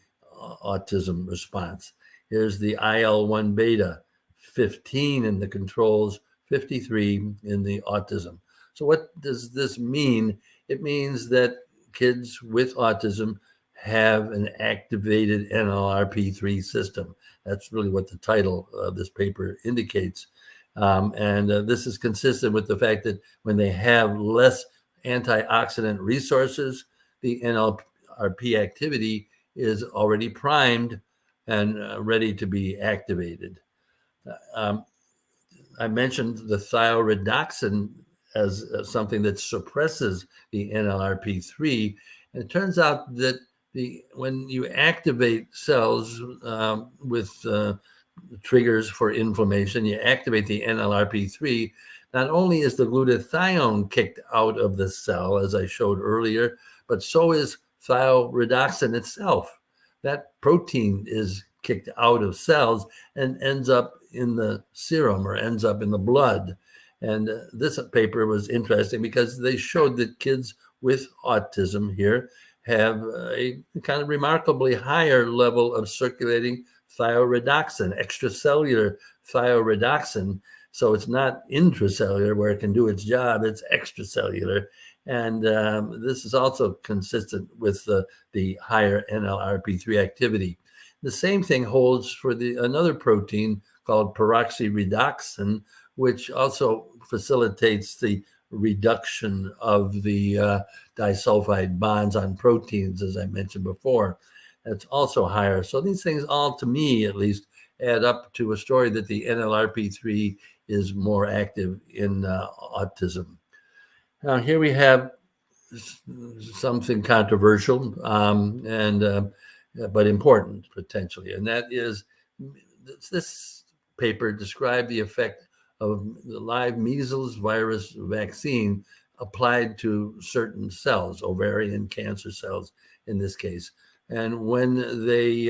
autism response. Here's the IL-1 beta, 15 in the controls, 53 in the autism. So what does this mean? It means that kids with autism have an activated NLRP3 system. That's really what the title of this paper indicates. This is consistent with the fact that when they have less antioxidant resources, the NLRP activity is already primed and ready to be activated. I mentioned the thioredoxin as something that suppresses the NLRP3. And it turns out that when you activate cells with triggers for inflammation, you activate the NLRP3, not only is the glutathione kicked out of the cell, as I showed earlier, but so is thioredoxin itself. That protein is kicked out of cells and ends up in the serum or ends up in the blood. And this paper was interesting because they showed that kids with autism here have a kind of remarkably higher level of circulating thioredoxin, extracellular thioredoxin. So it's not intracellular where it can do its job, it's extracellular. And this is also consistent with the higher NLRP3 activity. The same thing holds for another protein called peroxyredoxin, which also facilitates the reduction of the disulfide bonds on proteins, as I mentioned before. That's also higher. So these things all, to me at least, add up to a story that the NLRP3 is more active in autism. Now, here we have something controversial but important potentially, and that is this paper described the effect of the live measles virus vaccine applied to certain cells, ovarian cancer cells in this case. And when they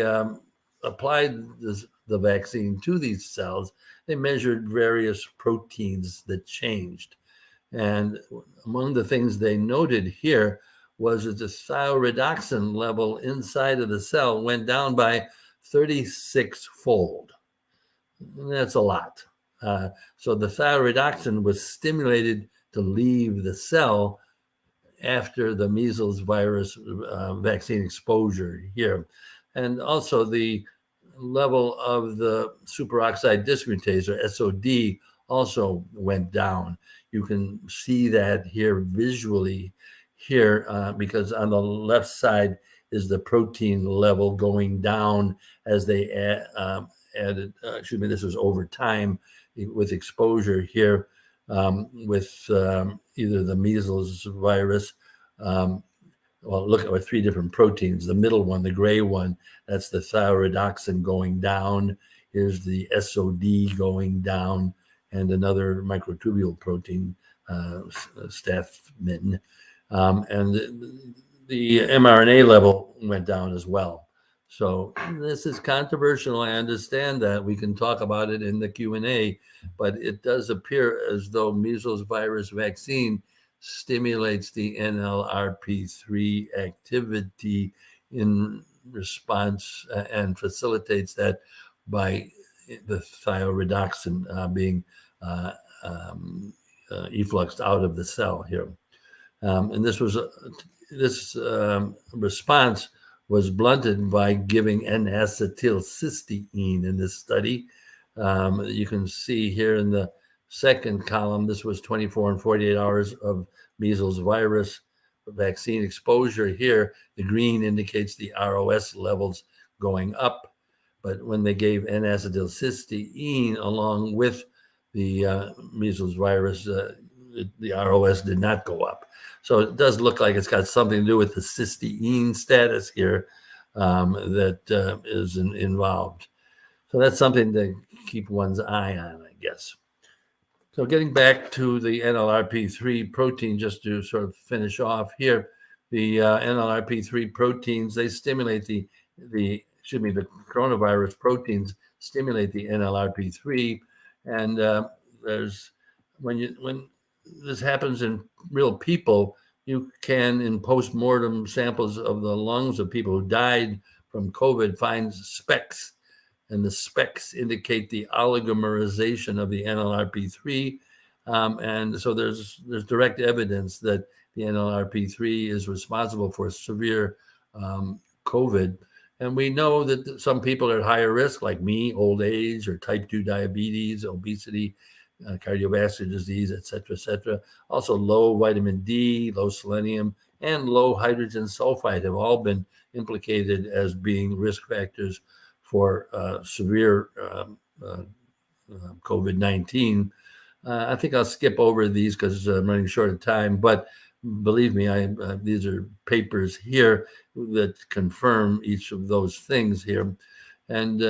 applied the vaccine to these cells, they measured various proteins that changed. And among the things they noted here was that the thioredoxin level inside of the cell went down by 36-fold. That's a lot. So the thioredoxin was stimulated to leave the cell after the measles virus vaccine exposure here. And also the level of the superoxide dismutase, or SOD, also went down. You can see that here visually here, because on the left side is the protein level going down as they added, this was over time with exposure here with either the measles virus, look at 3 different proteins. The middle one, the gray one, that's the thioredoxin going down. Here's the SOD going down, and another microtubule protein, staphymin. And the mRNA level went down as well. So this is controversial. I understand that. We can talk about it in the Q&A, but it does appear as though measles virus vaccine stimulates the NLRP3 activity in response and facilitates that by the thioredoxin being effluxed out of the cell here. And this response was blunted by giving N-acetylcysteine in this study. You can see here in the second column, this was 24 and 48 hours of measles virus vaccine exposure here. The green indicates the ROS levels going up, but when they gave N-acetylcysteine along with the measles virus, the ROS did not go up. So it does look like it's got something to do with the cysteine status here that is involved. So that's something to keep one's eye on, I guess. So getting back to the NLRP3 protein, just to sort of finish off here, the NLRP3 proteins, they stimulate the coronavirus proteins stimulate the NLRP3, and there's when this happens in real people, you can, in post-mortem samples of the lungs of people who died from COVID, find specks, and the specks indicate the oligomerization of the NLRP3, and so there's direct evidence that the NLRP3 is responsible for severe COVID. And we know that some people are at higher risk, like me, old age, or type 2 diabetes, obesity, cardiovascular disease, et cetera, Also low vitamin D, low selenium, and low hydrogen sulfide have all been implicated as being risk factors for severe COVID-19. I think I'll skip over these because I'm running short of time, but believe me, these are papers here that confirm each of those things here. And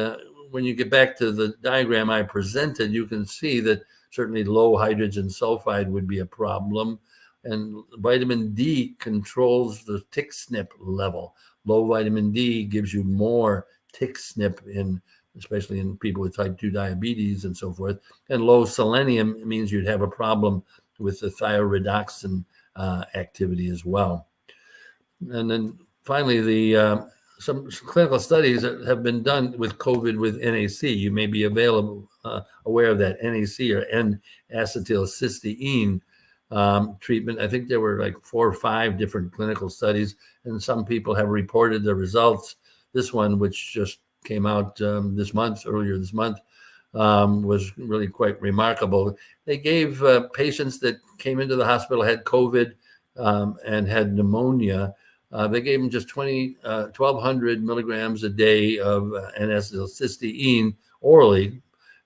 when you get back to the diagram I presented, you can see that certainly low hydrogen sulfide would be a problem. And vitamin D controls the tick SNP level. Low vitamin D gives you more tick SNP, especially in people with type 2 diabetes and so forth. And low selenium means you'd have a problem with the thioredoxin activity as well. And then finally, some clinical studies that have been done with COVID with NAC. You may be aware of that NAC, or N-acetylcysteine treatment. I think there were like 4 or 5 different clinical studies, and some people have reported the results. This one, which just came out earlier this month, was really quite remarkable. They gave patients that came into the hospital, had COVID and had pneumonia. They gave them just 1,200 milligrams a day of N-acetylcysteine orally,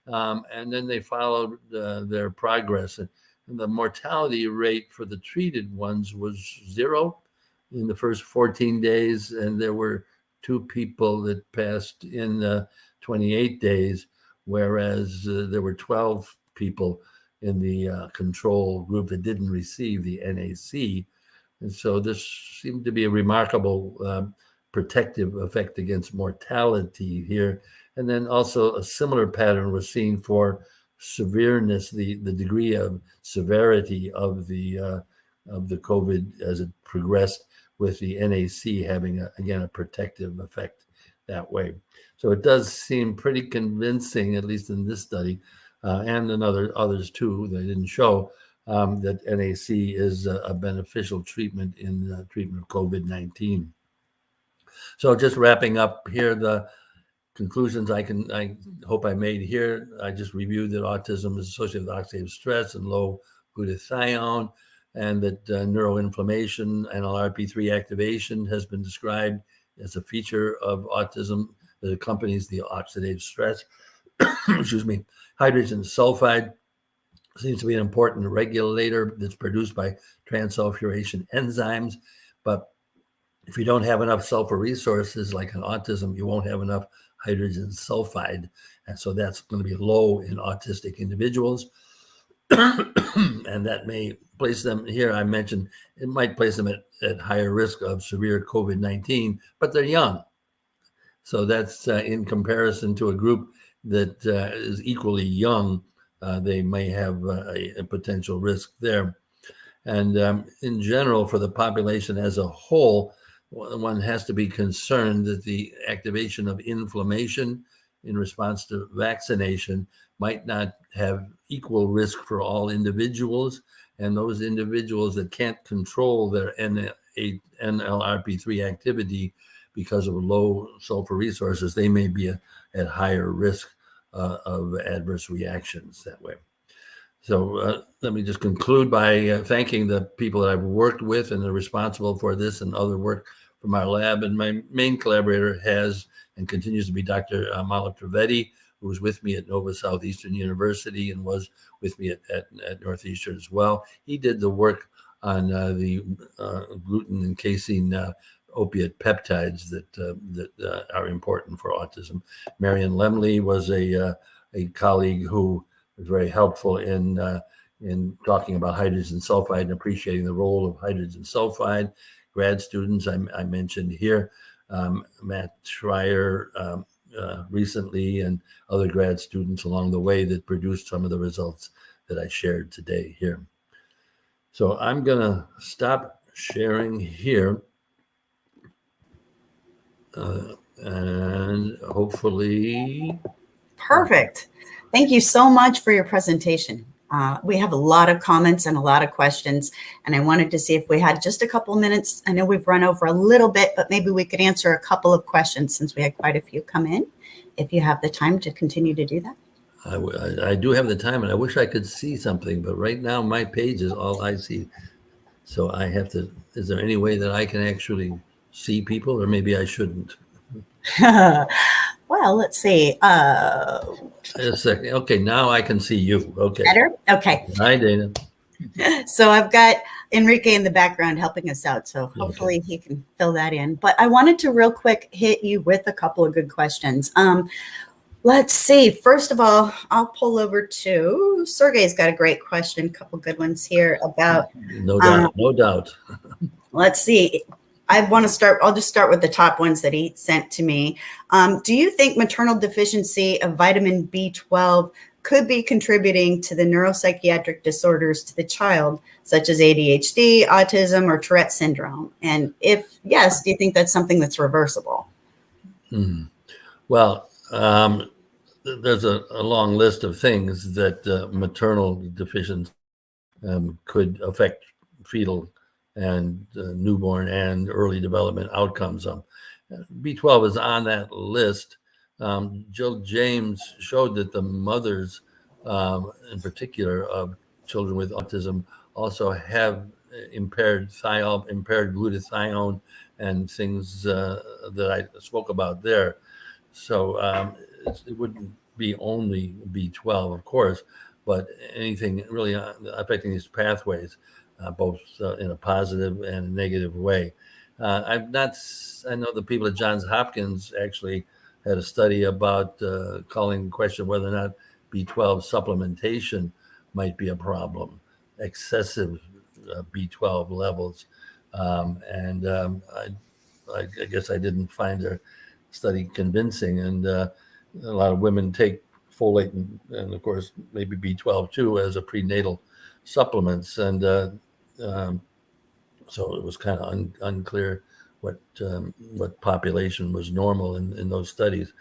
and then they followed their progress. And the mortality rate for the treated ones was 0 in the first 14 days, and there were 2 people that passed in 28 days, whereas there were 12 people in the control group that didn't receive the NAC. And so this seemed to be a remarkable protective effect against mortality here. And then also a similar pattern was seen for severeness, the degree of severity of the COVID as it progressed with the NAC having, again, a protective effect that way. So it does seem pretty convincing, at least in this study, and in others too, they didn't show, that NAC is a beneficial treatment in the treatment of COVID-19. So just wrapping up here, the conclusions I hope I made here. I just reviewed that autism is associated with oxidative stress and low glutathione, and that neuroinflammation and NLRP3 activation has been described as a feature of autism that accompanies the oxidative stress. Excuse me. Hydrogen sulfide seems to be an important regulator that's produced by transsulfuration enzymes, but if you don't have enough sulfur resources, like in autism, you won't have enough hydrogen sulfide. And so that's going to be low in autistic individuals. And that may place them here. I mentioned it might place them at higher risk of severe COVID-19, but they're young. So that's in comparison to a group that is equally young, they may have a potential risk there. And in general, for the population as a whole, one has to be concerned that the activation of inflammation in response to vaccination might not have equal risk for all individuals. And those individuals that can't control their NLRP3 activity because of low sulfur resources, they may be at higher risk of adverse reactions that way. So let me just conclude by thanking the people that I've worked with and are responsible for this and other work from our lab. And my main collaborator has and continues to be Dr. Mala Trivedi, who was with me at Nova Southeastern University and was with me at Northeastern as well. He did the work on the gluten and casein opiate peptides that are important for autism. Marion Lemley was a colleague who was very helpful in talking about hydrogen sulfide and appreciating the role of hydrogen sulfide. Grad students I mentioned here, Matt Schreier recently, and other grad students along the way that produced some of the results that I shared today here. So I'm going to stop sharing here. And hopefully. Perfect. Thank you so much for your presentation. We have a lot of comments and a lot of questions, and I wanted to see if we had just a couple minutes. I know we've run over a little bit, but maybe we could answer a couple of questions since we had quite a few come in, if you have the time to continue to do that. I do have the time, and I wish I could see something, but right now my page is all I see. So I have to, is there any way that I can actually see people, or maybe I shouldn't? Well, let's see. A second. Okay, now I can see you. Okay. Better? Okay. Hi, Dana. So I've got Enrique in the background helping us out, so hopefully he can fill that in. But I wanted to real quick hit you with a couple of good questions. Let's see. First of all, I'll pull over to Sergey's got a great question, a couple good ones here about. No doubt. No doubt. Let's see. I'll just start with the top ones that he sent to me. Do you think maternal deficiency of vitamin B12 could be contributing to the neuropsychiatric disorders to the child, such as ADHD, autism, or Tourette syndrome? And if yes, do you think that's something that's reversible? Well, there's a long list of things that maternal deficiency could affect fetal and newborn and early development outcomes. B12 is on that list. Jill James showed that the mothers, in particular of children with autism, also have impaired glutathione and things that I spoke about there. So it wouldn't be only B12, of course, but anything really affecting these pathways, both in a positive and a negative way. I know the people at Johns Hopkins actually had a study about calling the question whether or not B12 supplementation might be a problem, excessive B12 levels. And I guess I didn't find their study convincing. And a lot of women take folate and of course, maybe B12 too as a prenatal supplements. And So it was kind of unclear what population was normal in those studies.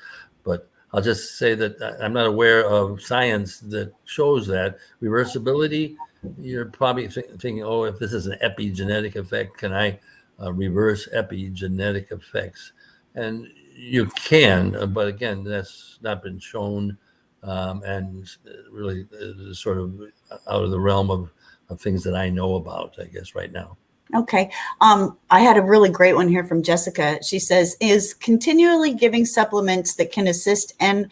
But I'll just say that I'm not aware of science that shows that reversibility. You're probably thinking, oh, if this is an epigenetic effect, can I reverse epigenetic effects? And you can, but again, that's not been shown, and really is sort of out of the realm of things that I know about, I guess, right now. Okay. I had a really great one here from Jessica. She says, is continually giving supplements that can assist NRF2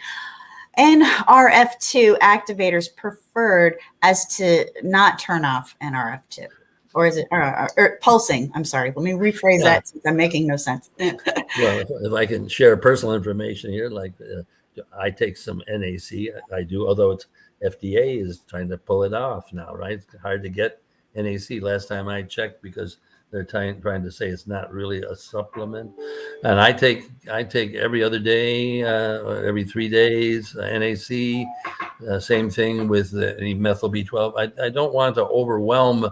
activators preferred as to not turn off NRF2? Or is it or pulsing? I'm sorry. Let me rephrase that since I'm making no sense. Well, if I can share personal information here, like I take some NAC, I do, although it's FDA is trying to pull it off now, right? It's hard to get NAC last time I checked because they're trying to say it's not really a supplement. And I take every other day, or every 3 days, NAC. Same thing with the methyl B12. I don't want to overwhelm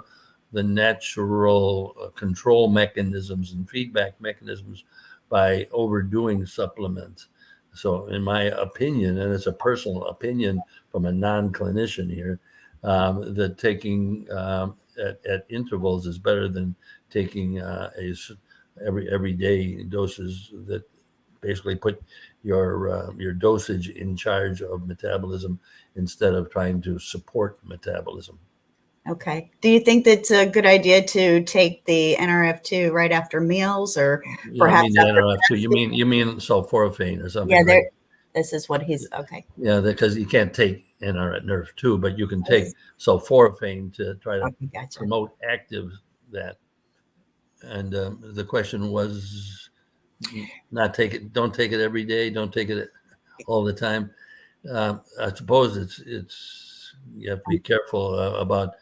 the natural control mechanisms and feedback mechanisms by overdoing supplements. So in my opinion, and it's a personal opinion from a non-clinician here, that taking at intervals is better than taking everyday doses that basically put your dosage in charge of metabolism instead of trying to support metabolism. Okay. Do you think that's a good idea to take the NRF2 right after meals, or perhaps the NRF2? You mean sulforaphane or something? Yeah, this is what he's okay. Yeah, because you can't take NRF2, but you can take sulforaphane to try to promote active that. And the question was, don't take it every day, don't take it all the time. I suppose it's you have to be careful about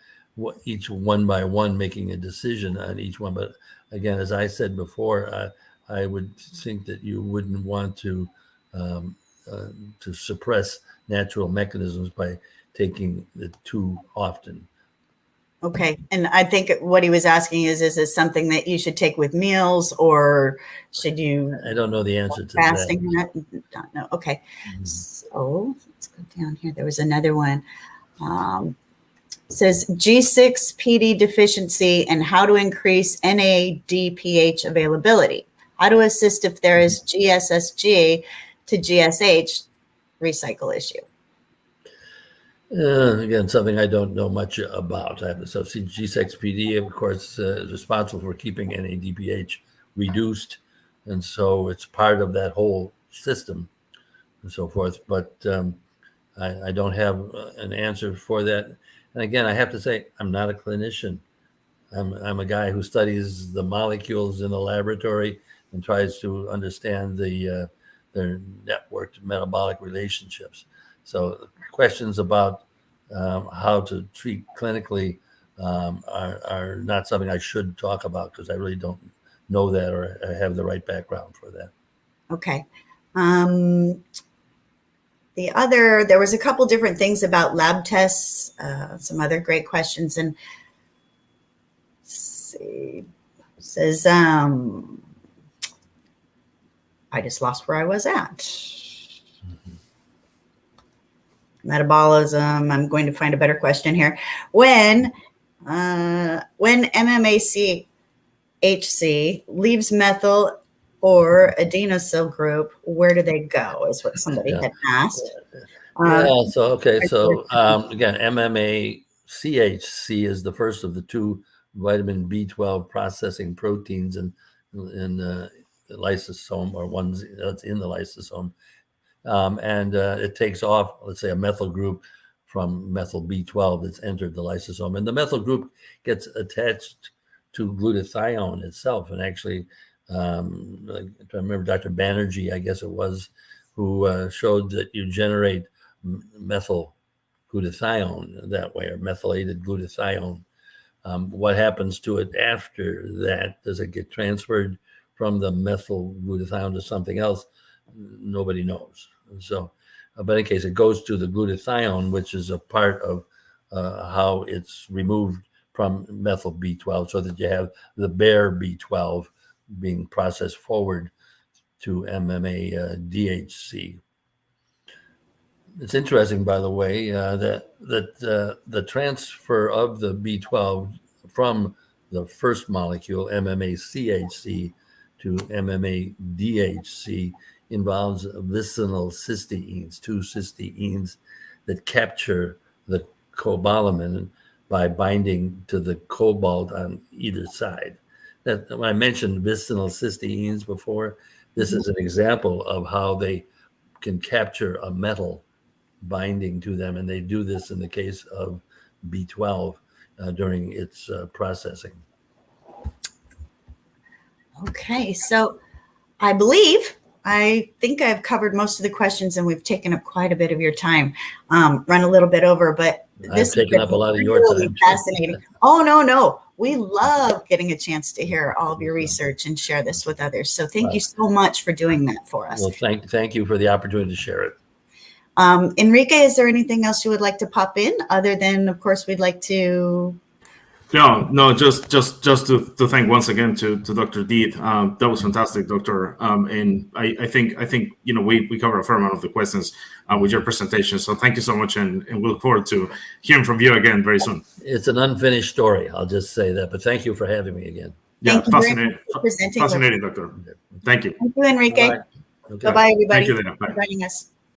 each one by one making a decision on each one. But again, as I said before, I would think that you wouldn't want to suppress natural mechanisms by taking it too often. Okay. And I think what he was asking is this something that you should take with meals, or should you? I don't know the answer to fasting that. Don't know. Okay. So let's go down here. There was another one. Says G6PD deficiency and how to increase NADPH availability. How to assist if there is GSSG to GSH recycle issue. Again, something I don't know much about. So G6PD, of course, is responsible for keeping NADPH reduced. And so it's part of that whole system and so forth. But I don't have an answer for that. And again, I have to say, I'm not a clinician. I'm a guy who studies the molecules in the laboratory and tries to understand their networked metabolic relationships. So questions about how to treat clinically are not something I should talk about because I really don't know that or have the right background for that. Okay. There was a couple different things about lab tests, some other great questions. And let's see, it says, I just lost where I was at. Metabolism. I'm going to find a better question here. When MMACHC leaves methyl or adenosyl group, where do they go? Is what somebody had asked. So again, MMACHC is the first of the two vitamin B12 processing proteins in the lysosome, or ones that's in the lysosome. And it takes off, let's say, a methyl group from methyl B12 that's entered the lysosome. And the methyl group gets attached to glutathione itself. And actually, I remember Dr. Banerjee, I guess it was, who showed that you generate methyl glutathione that way, or methylated glutathione. What happens to it after that? Does it get transferred from the methyl glutathione to something else? Nobody knows. So, but in case it goes to the glutathione, which is a part of how it's removed from methyl B12 so that you have the bare B12 being processed forward to MMA DHC. It's interesting, by the way, that the transfer of the B12 from the first molecule, MMA-CHC, to MMA-DHC involves vicinal cysteines, two cysteines that capture the cobalamin by binding to the cobalt on either side. That, when I mentioned vicinal cysteines before, this is an example of how they can capture a metal binding to them, and they do this in the case of B12 during its processing. Okay, so I think I've covered most of the questions, and we've taken up quite a bit of your time. Run a little bit over, but I've taken up a lot of your time. Fascinating. Oh, no. We love getting a chance to hear all of your research and share this with others. So thank you so much for doing that for us. Well, thank you for the opportunity to share it. Enrique, is there anything else you would like to pop in other than, of course, we'd like to... No, just to thank once again to Dr. Deth. That was fantastic, Doctor. And I think we covered a fair amount of the questions with your presentation. So thank you so much, and we look forward to hearing from you again very soon. It's an unfinished story, I'll just say that. But thank you for having me again. Yeah, fascinating, Doctor. Thank you. Thank you, Enrique. Bye-bye. Okay. Bye-bye, everybody. Thank you, Lena. Bye. For joining us.